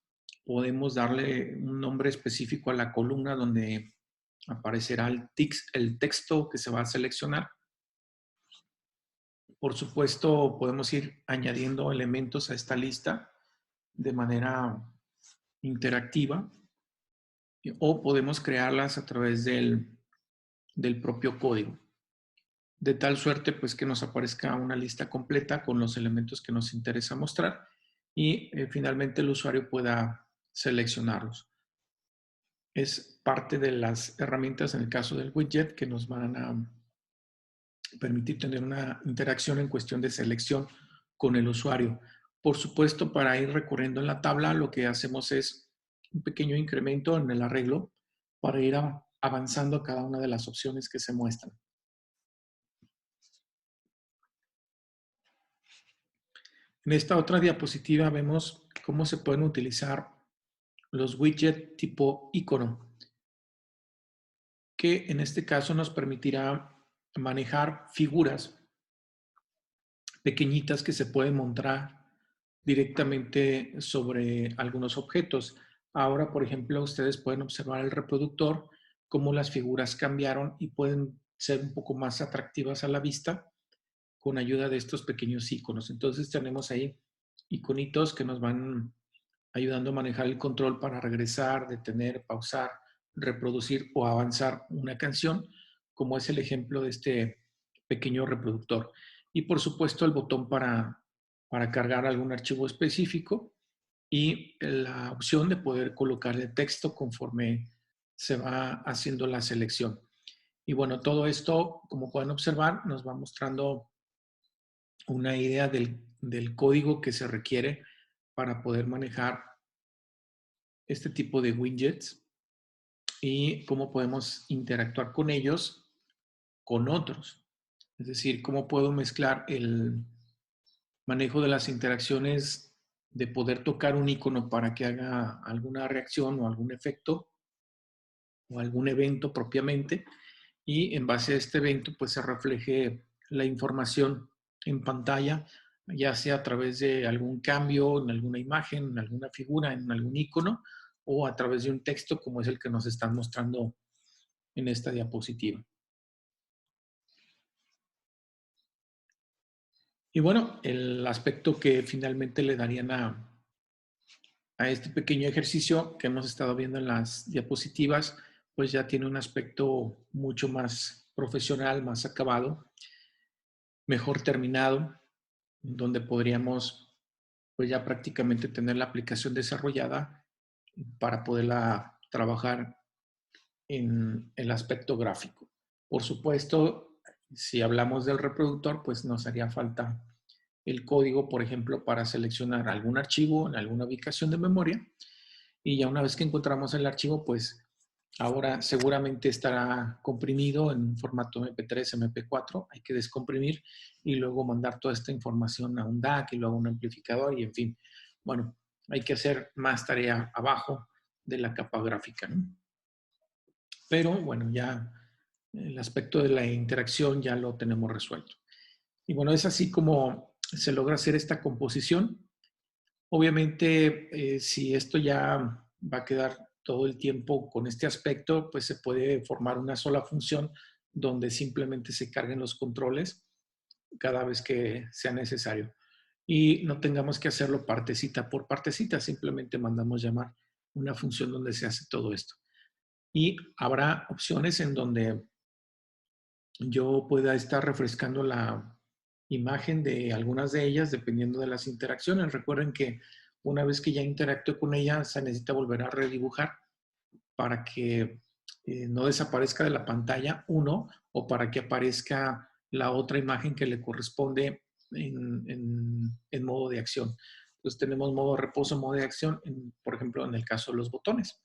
Podemos darle un nombre específico a la columna donde aparecerá el texto que se va a seleccionar. Por supuesto, podemos ir añadiendo elementos a esta lista de manera interactiva o podemos crearlas a través del propio código. de tal suerte pues que nos aparezca una lista completa con los elementos que nos interesa mostrar y finalmente el usuario pueda seleccionarlos. Es parte de las herramientas en el caso del widget que nos van a permitir tener una interacción en cuestión de selección con el usuario. Por supuesto, para ir recorriendo en la tabla, lo que hacemos es un pequeño incremento en el arreglo para ir avanzando a cada una de las opciones que se muestran. En esta otra diapositiva vemos cómo se pueden utilizar los widgets tipo icono, que en este caso nos permitirá manejar figuras pequeñitas que se pueden montar directamente sobre algunos objetos. Ahora, por ejemplo, ustedes pueden observar el reproductor, cómo las figuras cambiaron y pueden ser un poco más atractivas a la vista con ayuda de estos pequeños iconos. Entonces tenemos ahí iconitos que nos van ayudando a manejar el control para regresar, detener, pausar, reproducir o avanzar una canción, como es el ejemplo de este pequeño reproductor. Y por supuesto el botón para cargar algún archivo específico y la opción de poder colocarle texto conforme se va haciendo la selección. Y bueno, todo esto, como pueden observar, nos va mostrando una idea del código que se requiere para poder manejar este tipo de widgets y cómo podemos interactuar con ellos, con otros. Es decir, cómo puedo mezclar el manejo de las interacciones de poder tocar un icono para que haga alguna reacción o algún efecto o algún evento propiamente y en base a este evento pues se refleje la información en pantalla, ya sea a través de algún cambio en alguna imagen, en alguna figura, en algún icono o a través de un texto como es el que nos están mostrando en esta diapositiva. Y bueno, el aspecto que finalmente le darían a este pequeño ejercicio que hemos estado viendo en las diapositivas, pues ya tiene un aspecto mucho más profesional, más acabado, mejor terminado, donde podríamos pues ya prácticamente tener la aplicación desarrollada para poderla trabajar en el aspecto gráfico. Por supuesto, si hablamos del reproductor, pues nos haría falta el código, por ejemplo, para seleccionar algún archivo en alguna ubicación de memoria. Y ya una vez que encontramos el archivo, pues ahora seguramente estará comprimido en formato MP3, MP4. Hay que descomprimir y luego mandar toda esta información a un DAC y luego a un amplificador y en fin. Bueno, hay que hacer más tarea abajo de la capa gráfica, ¿no? Pero bueno, ya el aspecto de la interacción ya lo tenemos resuelto. Y bueno, es así como se logra hacer esta composición. Obviamente, si esto ya va a quedar todo el tiempo con este aspecto, pues se puede formar una sola función donde simplemente se carguen los controles cada vez que sea necesario. Y no tengamos que hacerlo partecita por partecita, simplemente mandamos llamar una función donde se hace todo esto. Y habrá opciones en donde yo pueda estar refrescando la imagen de algunas de ellas dependiendo de las interacciones. Recuerden que una vez que ya interactúe con ella, se necesita volver a redibujar para que no desaparezca de la pantalla uno o para que aparezca la otra imagen que le corresponde en modo de acción. Entonces tenemos modo de reposo, modo de acción, por ejemplo, en el caso de los botones,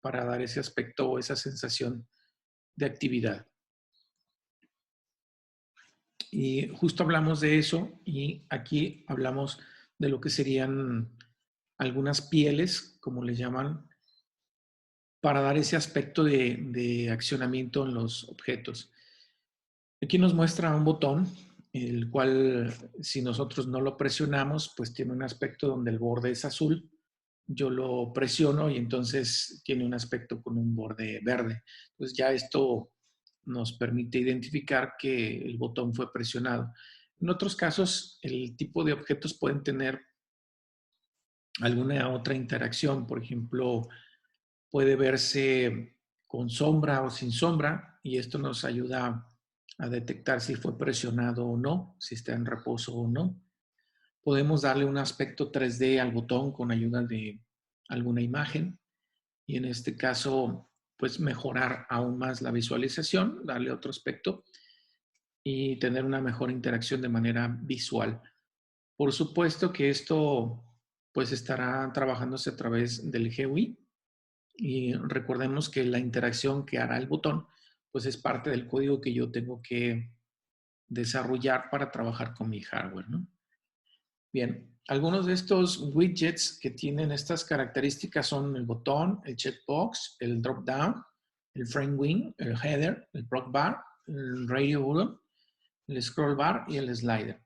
para dar ese aspecto o esa sensación de actividad. Y justo hablamos de eso y aquí hablamos de lo que serían algunas pieles, como les llaman, para dar ese aspecto de accionamiento en los objetos. Aquí nos muestra un botón, el cual si nosotros no lo presionamos, pues tiene un aspecto donde el borde es azul. Yo lo presiono y entonces tiene un aspecto con un borde verde. Entonces ya esto nos permite identificar que el botón fue presionado. En otros casos, el tipo de objetos pueden tener alguna otra interacción. Por ejemplo, puede verse con sombra o sin sombra y esto nos ayuda a detectar si fue presionado o no, si está en reposo o no. Podemos darle un aspecto 3D al botón con ayuda de alguna imagen y en este caso, pues mejorar aún más la visualización, darle otro aspecto y tener una mejor interacción de manera visual. Por supuesto que esto pues estará trabajándose a través del GUI y recordemos que la interacción que hará el botón pues es parte del código que yo tengo que desarrollar para trabajar con mi hardware, ¿no? Bien, algunos de estos widgets que tienen estas características son el botón, el checkbox, el drop down, el frame wing, el header, el proc bar, el radio button, el scroll bar y el slider.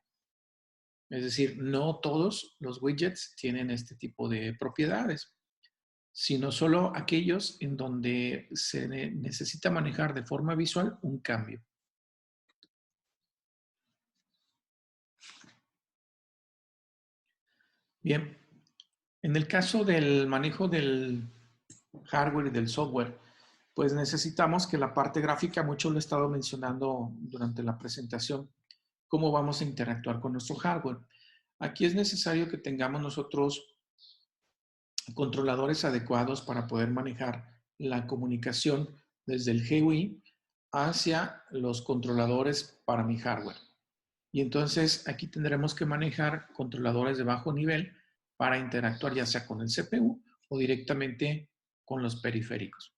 Es decir, no todos los widgets tienen este tipo de propiedades, sino solo aquellos en donde se necesita manejar de forma visual un cambio. Bien, en el caso del manejo del hardware y del software, pues necesitamos que la parte gráfica, mucho lo he estado mencionando durante la presentación, cómo vamos a interactuar con nuestro hardware. Aquí es necesario que tengamos nosotros controladores adecuados para poder manejar la comunicación desde el GUI hacia los controladores para mi hardware. Y entonces aquí tendremos que manejar controladores de bajo nivel para interactuar ya sea con el CPU o directamente con los periféricos.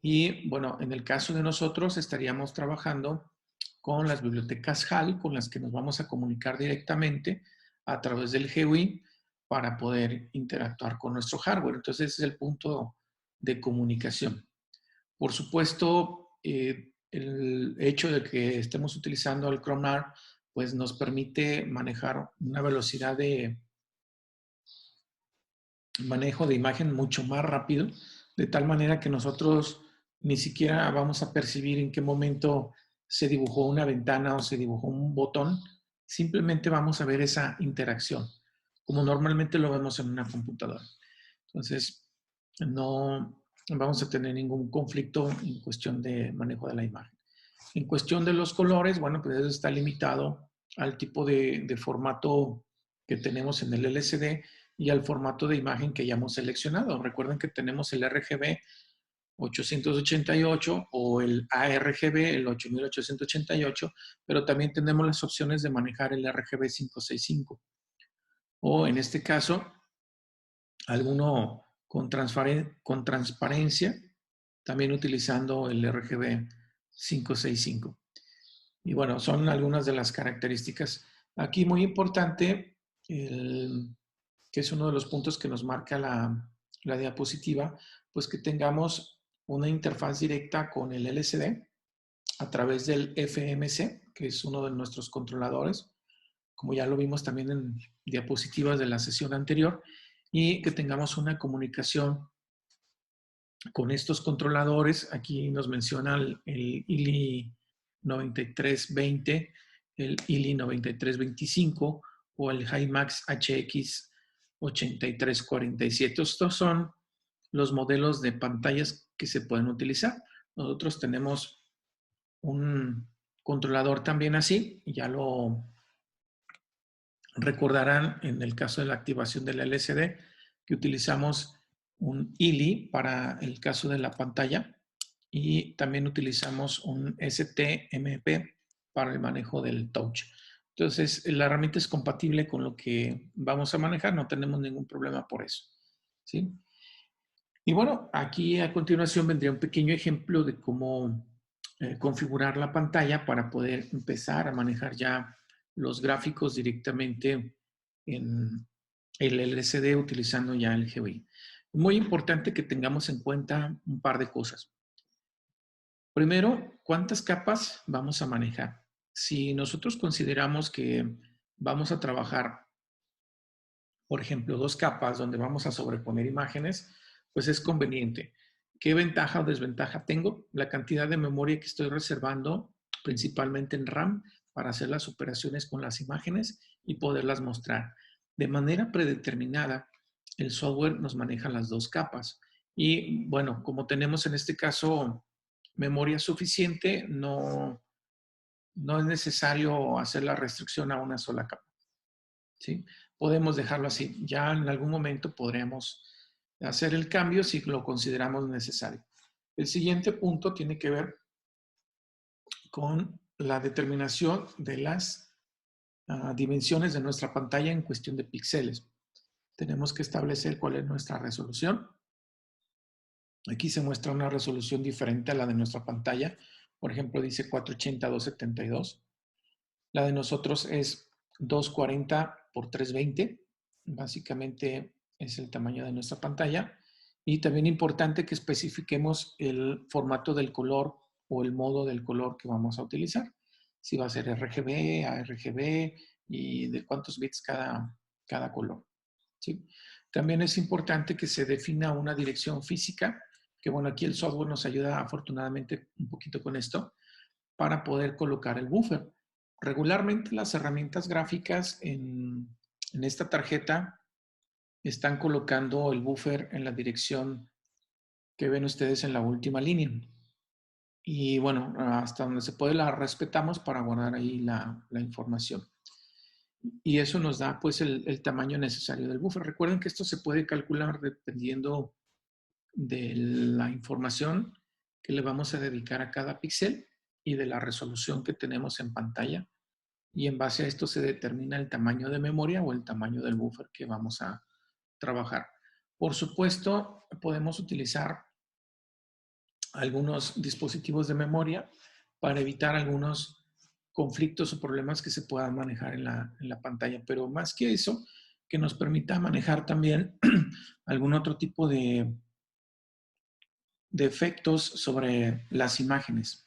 Y bueno, en el caso de nosotros estaríamos trabajando con las bibliotecas HAL con las que nos vamos a comunicar directamente a través del GUI para poder interactuar con nuestro hardware. Entonces, ese es el punto de comunicación. Por supuesto, el hecho de que estemos utilizando el ChromeR pues nos permite manejar una velocidad de manejo de imagen mucho más rápido, de tal manera que nosotros ni siquiera vamos a percibir en qué momento se dibujó una ventana o se dibujó un botón, simplemente vamos a ver esa interacción, como normalmente lo vemos en una computadora. Entonces, no vamos a tener ningún conflicto en cuestión de manejo de la imagen. En cuestión de los colores, bueno, pues eso está limitado al tipo de formato que tenemos en el LCD y al formato de imagen que hayamos seleccionado. Recuerden que tenemos el RGB 888 o el ARGB, el 8888, pero también tenemos las opciones de manejar el RGB 565. O en este caso, alguno con transparencia, también utilizando el RGB 565. Y bueno, son algunas de las características. Aquí muy importante, que es uno de los puntos que nos marca la diapositiva, pues que tengamos una interfaz directa con el LCD a través del FMC, que es uno de nuestros controladores, como ya lo vimos también en diapositivas de la sesión anterior, y que tengamos una comunicación con estos controladores. Aquí nos menciona el ILI 9320, el ILI 9325 o el HiMax HX 8347. Estos son los modelos de pantallas que se pueden utilizar. Nosotros tenemos un controlador también así, ya lo recordarán en el caso de la activación del LCD, que utilizamos un ILI para el caso de la pantalla y también utilizamos un STMP para el manejo del touch. Entonces, la herramienta es compatible con lo que vamos a manejar, no tenemos ningún problema por eso. ¿Sí? Y bueno, aquí a continuación vendría un pequeño ejemplo de cómo configurar la pantalla para poder empezar a manejar ya los gráficos directamente en el LCD utilizando ya el GUI. Muy importante que tengamos en cuenta un par de cosas. Primero, ¿cuántas capas vamos a manejar? Si nosotros consideramos que vamos a trabajar, por ejemplo, 2 capas donde vamos a sobreponer imágenes, pues es conveniente. ¿Qué ventaja o desventaja tengo? La cantidad de memoria que estoy reservando, principalmente en RAM, para hacer las operaciones con las imágenes y poderlas mostrar. De manera predeterminada, el software nos maneja las 2 capas. Y bueno, como tenemos en este caso memoria suficiente, no no es necesario hacer la restricción a una sola capa, ¿sí? Podemos dejarlo así. Ya en algún momento podremos hacer el cambio si lo consideramos necesario. El siguiente punto tiene que ver con la determinación de las dimensiones de nuestra pantalla en cuestión de píxeles. Tenemos que establecer cuál es nuestra resolución. Aquí se muestra una resolución diferente a la de nuestra pantalla. Por ejemplo, dice 480x272. La de nosotros es 240 por 320. Básicamente es el tamaño de nuestra pantalla. Y también importante que especifiquemos el formato del color o el modo del color que vamos a utilizar. Si va a ser RGB, ARGB y de cuántos bits cada color, ¿sí? También es importante que se defina una dirección física, que bueno, aquí el software nos ayuda afortunadamente un poquito con esto, para poder colocar el buffer. Regularmente las herramientas gráficas en esta tarjeta están colocando el buffer en la dirección que ven ustedes en la última línea. Y bueno, hasta donde se puede la respetamos para guardar ahí la información. Y eso nos da pues el tamaño necesario del buffer. Recuerden que esto se puede calcular dependiendo de la información que le vamos a dedicar a cada píxel y de la resolución que tenemos en pantalla. Y en base a esto se determina el tamaño de memoria o el tamaño del buffer que vamos a trabajar. Por supuesto, podemos utilizar algunos dispositivos de memoria para evitar algunos conflictos o problemas que se puedan manejar en la pantalla. Pero más que eso, que nos permita manejar también algún otro tipo de efectos sobre las imágenes.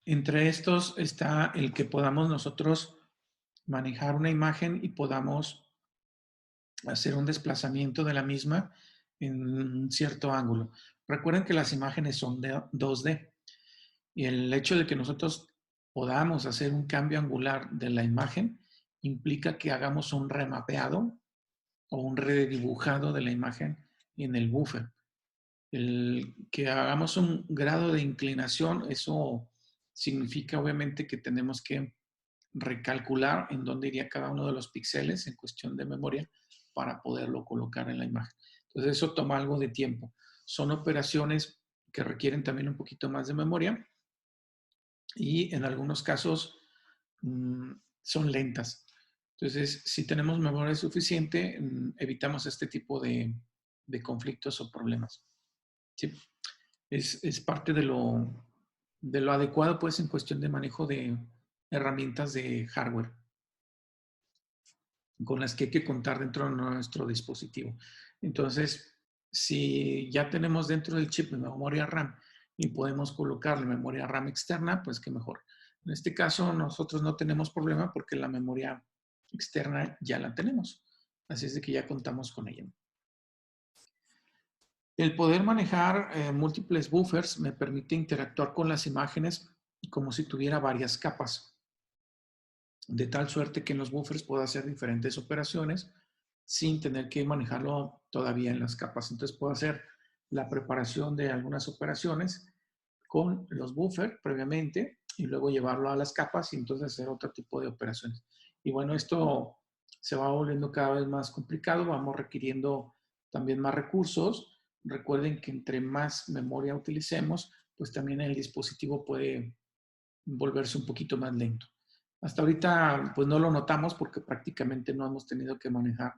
Entre estos está el que podamos nosotros manejar una imagen y podamos hacer un desplazamiento de la misma en un cierto ángulo. Recuerden que las imágenes son de 2D y el hecho de que nosotros podamos hacer un cambio angular de la imagen implica que hagamos un remapeado o un redibujado de la imagen en el buffer. El que hagamos un grado de inclinación, eso significa obviamente que tenemos que recalcular en dónde iría cada uno de los píxeles en cuestión de memoria para poderlo colocar en la imagen. Entonces eso toma algo de tiempo. Son operaciones que requieren también un poquito más de memoria y en algunos casos son lentas. Entonces, si tenemos memoria suficiente, evitamos este tipo de conflictos o problemas. ¿Sí? Es parte de lo adecuado, pues, en cuestión de manejo de herramientas de hardware con las que hay que contar dentro de nuestro dispositivo. Entonces, si ya tenemos dentro del chip memoria RAM y podemos colocarle memoria RAM externa, pues qué mejor. En este caso, nosotros no tenemos problema porque la memoria externa ya la tenemos. Así es de que ya contamos con ella. El poder manejar múltiples buffers me permite interactuar con las imágenes como si tuviera varias capas, de tal suerte que en los buffers puedo hacer diferentes operaciones sin tener que manejarlo todavía en las capas. Entonces puedo hacer la preparación de algunas operaciones con los buffers previamente y luego llevarlo a las capas y entonces hacer otro tipo de operaciones. Y bueno, esto se va volviendo cada vez más complicado, vamos requiriendo también más recursos. Recuerden que entre más memoria utilicemos, pues también el dispositivo puede volverse un poquito más lento. Hasta ahorita pues no lo notamos porque prácticamente no hemos tenido que manejar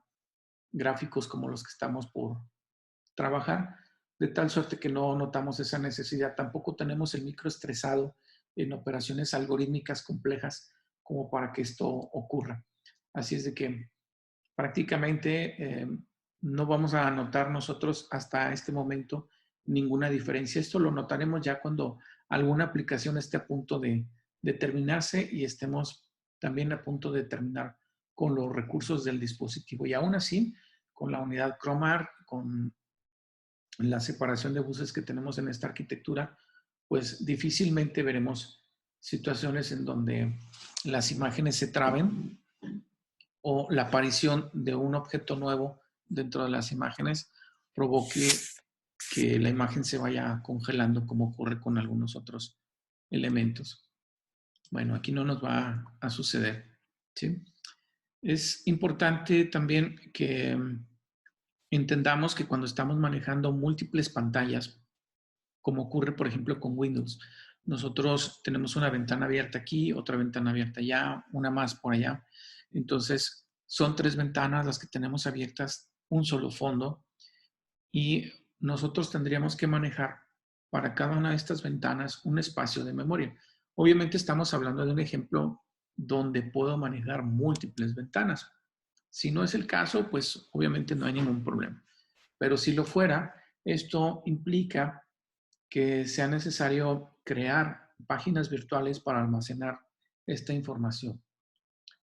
gráficos como los que estamos por trabajar, de tal suerte que no notamos esa necesidad. Tampoco tenemos el microestresado en operaciones algorítmicas complejas como para que esto ocurra. Así es de que prácticamente no vamos a notar nosotros hasta este momento ninguna diferencia. Esto lo notaremos ya cuando alguna aplicación esté a punto de terminarse y estemos también a punto de terminar con los recursos del dispositivo. Y aún así, con la unidad Chromar, con la separación de buses que tenemos en esta arquitectura, pues difícilmente veremos situaciones en donde las imágenes se traben o la aparición de un objeto nuevo dentro de las imágenes provoque que la imagen se vaya congelando como ocurre con algunos otros elementos. Bueno, aquí no nos va a suceder, ¿sí? Es importante también que entendamos que cuando estamos manejando múltiples pantallas, como ocurre, por ejemplo, con Windows, nosotros tenemos una ventana abierta aquí, otra ventana abierta allá, una más por allá. Entonces, son 3 ventanas las que tenemos abiertas, un solo fondo, y nosotros tendríamos que manejar para cada una de estas ventanas un espacio de memoria. Obviamente estamos hablando de un ejemplo donde puedo manejar múltiples ventanas. Si no es el caso, pues obviamente no hay ningún problema. Pero si lo fuera, esto implica que sea necesario crear páginas virtuales para almacenar esta información,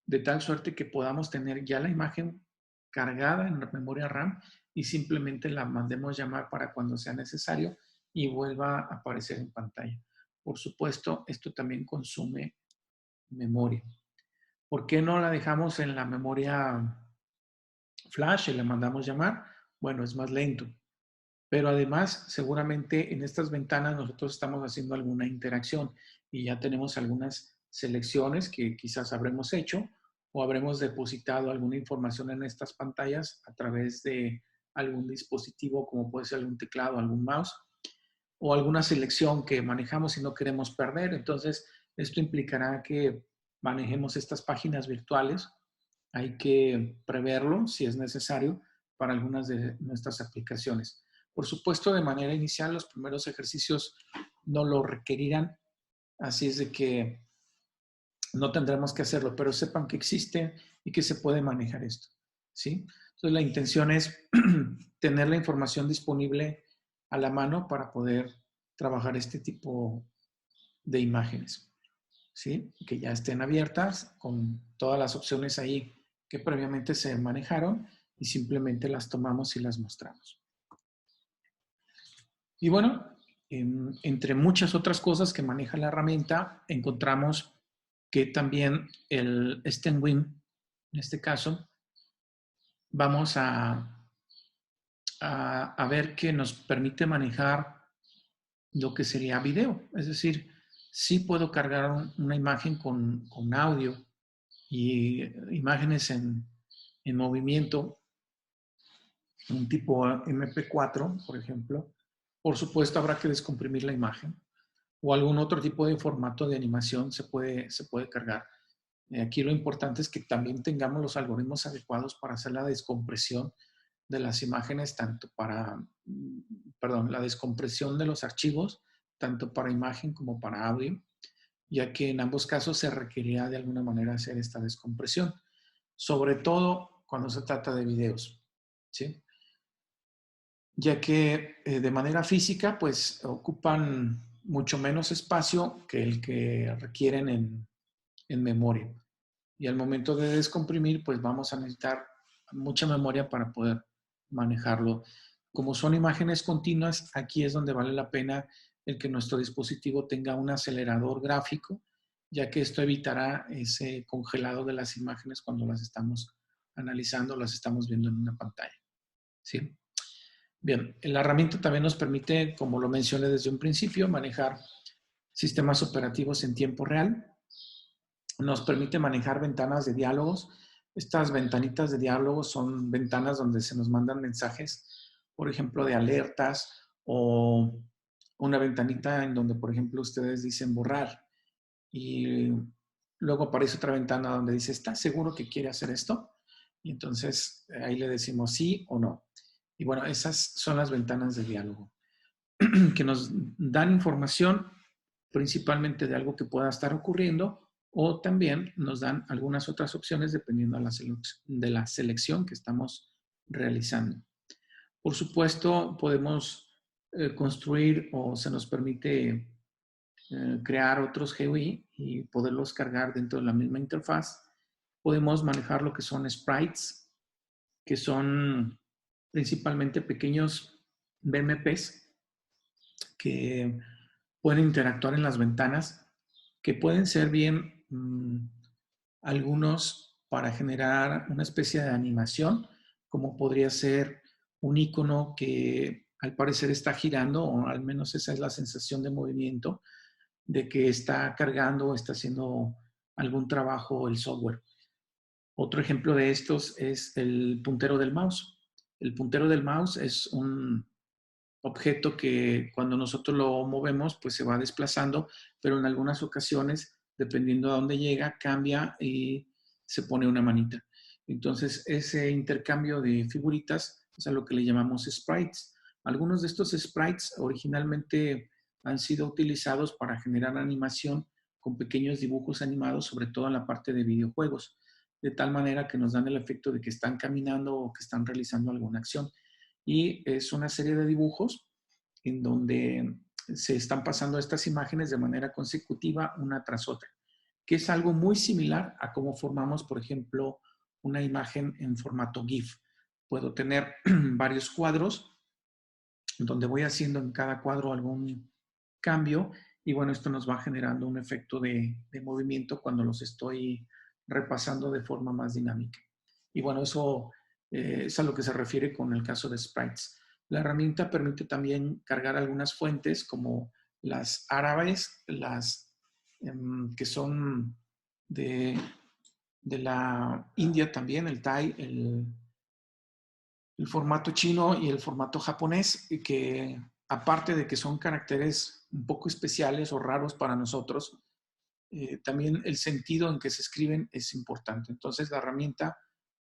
de tal suerte que podamos tener ya la imagen cargada en la memoria RAM y simplemente la mandemos llamar para cuando sea necesario y vuelva a aparecer en pantalla. Por supuesto, esto también consume memoria. ¿Por qué no la dejamos en la memoria flash y la mandamos llamar? Bueno, es más lento. Pero además, seguramente en estas ventanas nosotros estamos haciendo alguna interacción y ya tenemos algunas selecciones que quizás habremos hecho o habremos depositado alguna información en estas pantallas a través de algún dispositivo, como puede ser algún teclado, algún mouse, o alguna selección que manejamos y no queremos perder. Entonces, esto implicará que manejemos estas páginas virtuales. Hay que preverlo si es necesario para algunas de nuestras aplicaciones. Por supuesto, de manera inicial, los primeros ejercicios no lo requerirán, así es de que no tendremos que hacerlo, pero sepan que existe y que se puede manejar esto, ¿sí? Entonces, la intención es tener la información disponible a la mano para poder trabajar este tipo de imágenes, ¿sí? Que ya estén abiertas con todas las opciones ahí que previamente se manejaron y simplemente las tomamos y las mostramos. Y bueno, entre muchas otras cosas que maneja la herramienta, encontramos que también el STEMWIM, en este caso, vamos a ver que nos permite manejar lo que sería video. Es decir, sí puedo cargar una imagen con audio y imágenes en movimiento, un tipo MP4, por ejemplo. Por supuesto, habrá que descomprimir la imagen o algún otro tipo de formato de animación se puede cargar. Aquí lo importante es que también tengamos los algoritmos adecuados para hacer la descompresión de las imágenes, tanto para, perdón, la descompresión de los archivos, tanto para imagen como para audio, ya que en ambos casos se requerirá de alguna manera hacer esta descompresión, sobre todo cuando se trata de videos, ¿sí? Ya que de manera física, pues ocupan mucho menos espacio que el que requieren en memoria. Y al momento de descomprimir, pues vamos a necesitar mucha memoria para poder manejarlo. Como son imágenes continuas, aquí es donde vale la pena el que nuestro dispositivo tenga un acelerador gráfico, ya que esto evitará ese congelado de las imágenes cuando las estamos analizando, las estamos viendo en una pantalla. ¿Sí? Bien, la herramienta también nos permite, como lo mencioné desde un principio, manejar sistemas operativos en tiempo real. Nos permite manejar ventanas de diálogos. Estas ventanitas de diálogos son ventanas donde se nos mandan mensajes, por ejemplo, de alertas o una ventanita en donde, por ejemplo, ustedes dicen borrar y luego aparece otra ventana donde dice, ¿está seguro que quiere hacer esto? Y entonces ahí le decimos sí o no. Y bueno, esas son las ventanas de diálogo que nos dan información principalmente de algo que pueda estar ocurriendo o también nos dan algunas otras opciones dependiendo de la selección que estamos realizando. Por supuesto, podemos construir o se nos permite crear otros GUI y poderlos cargar dentro de la misma interfaz. Podemos manejar lo que son sprites, que son principalmente pequeños BMPs que pueden interactuar en las ventanas, que pueden ser bien algunos para generar una especie de animación, como podría ser, un icono que al parecer está girando, o al menos esa es la sensación de movimiento, de que está cargando o está haciendo algún trabajo el software. Otro ejemplo de estos es el puntero del mouse. El puntero del mouse es un objeto que cuando nosotros lo movemos, pues se va desplazando, pero en algunas ocasiones, dependiendo a dónde llega, cambia y se pone una manita. Entonces, ese intercambio de figuritas es a lo que le llamamos sprites. Algunos de estos sprites originalmente han sido utilizados para generar animación con pequeños dibujos animados, sobre todo en la parte de videojuegos, de tal manera que nos dan el efecto de que están caminando o que están realizando alguna acción. Y es una serie de dibujos en donde se están pasando estas imágenes de manera consecutiva una tras otra, que es algo muy similar a cómo formamos, por ejemplo, una imagen en formato GIF. Puedo tener varios cuadros donde voy haciendo en cada cuadro algún cambio y bueno, esto nos va generando un efecto de movimiento cuando los estoy repasando de forma más dinámica. Y bueno, eso es a lo que se refiere con el caso de sprites. La herramienta permite también cargar algunas fuentes como las árabes, las que son de la India también, el Thai, el formato chino y el formato japonés, y que aparte de que son caracteres un poco especiales o raros para nosotros, también el sentido en que se escriben es importante. Entonces la herramienta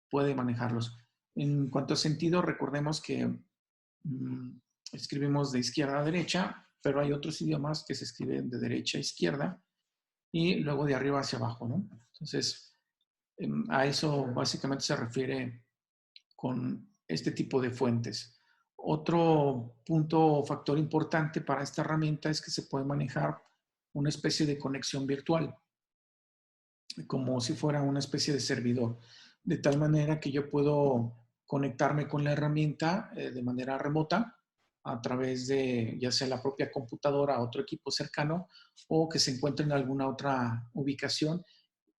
puede manejarlos. En cuanto a sentido, recordemos que escribimos de izquierda a derecha, pero hay otros idiomas que se escriben de derecha a izquierda y luego de arriba hacia abajo, ¿no? Entonces, a eso básicamente se refiere con este tipo de fuentes. Otro punto o factor importante para esta herramienta es que se puede manejar una especie de conexión virtual, como si fuera una especie de servidor, de tal manera que yo puedo conectarme con la herramienta de manera remota a través de ya sea la propia computadora a otro equipo cercano o que se encuentre en alguna otra ubicación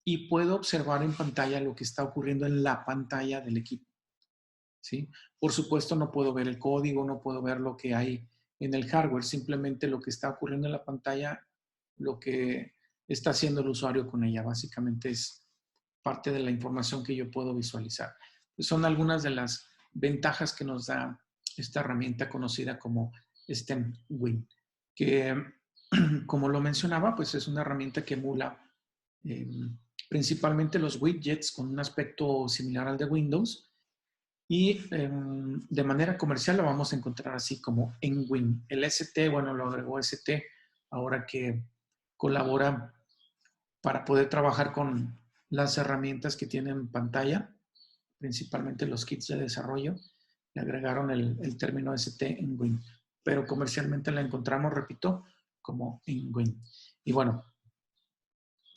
y puedo observar en pantalla lo que está ocurriendo en la pantalla del equipo. ¿Sí? Por supuesto, no puedo ver el código, no puedo ver lo que hay en el hardware, simplemente lo que está ocurriendo en la pantalla, lo que está haciendo el usuario con ella. Básicamente es parte de la información que yo puedo visualizar. Son algunas de las ventajas que nos da esta herramienta conocida como STEMWin, que como lo mencionaba, pues es una herramienta que emula principalmente los widgets con un aspecto similar al de Windows, y de manera comercial lo vamos a encontrar así como NWin. El ST, bueno, lo agregó ST ahora que colabora para poder trabajar con las herramientas que tienen pantalla, principalmente los kits de desarrollo. Le agregaron el término ST NWin, pero comercialmente la encontramos, repito, como NWin. Y bueno,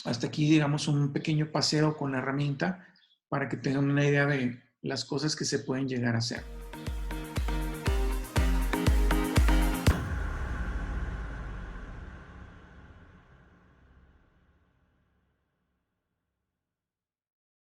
hasta aquí, digamos, un pequeño paseo con la herramienta para que tengan una idea de las cosas que se pueden llegar a hacer.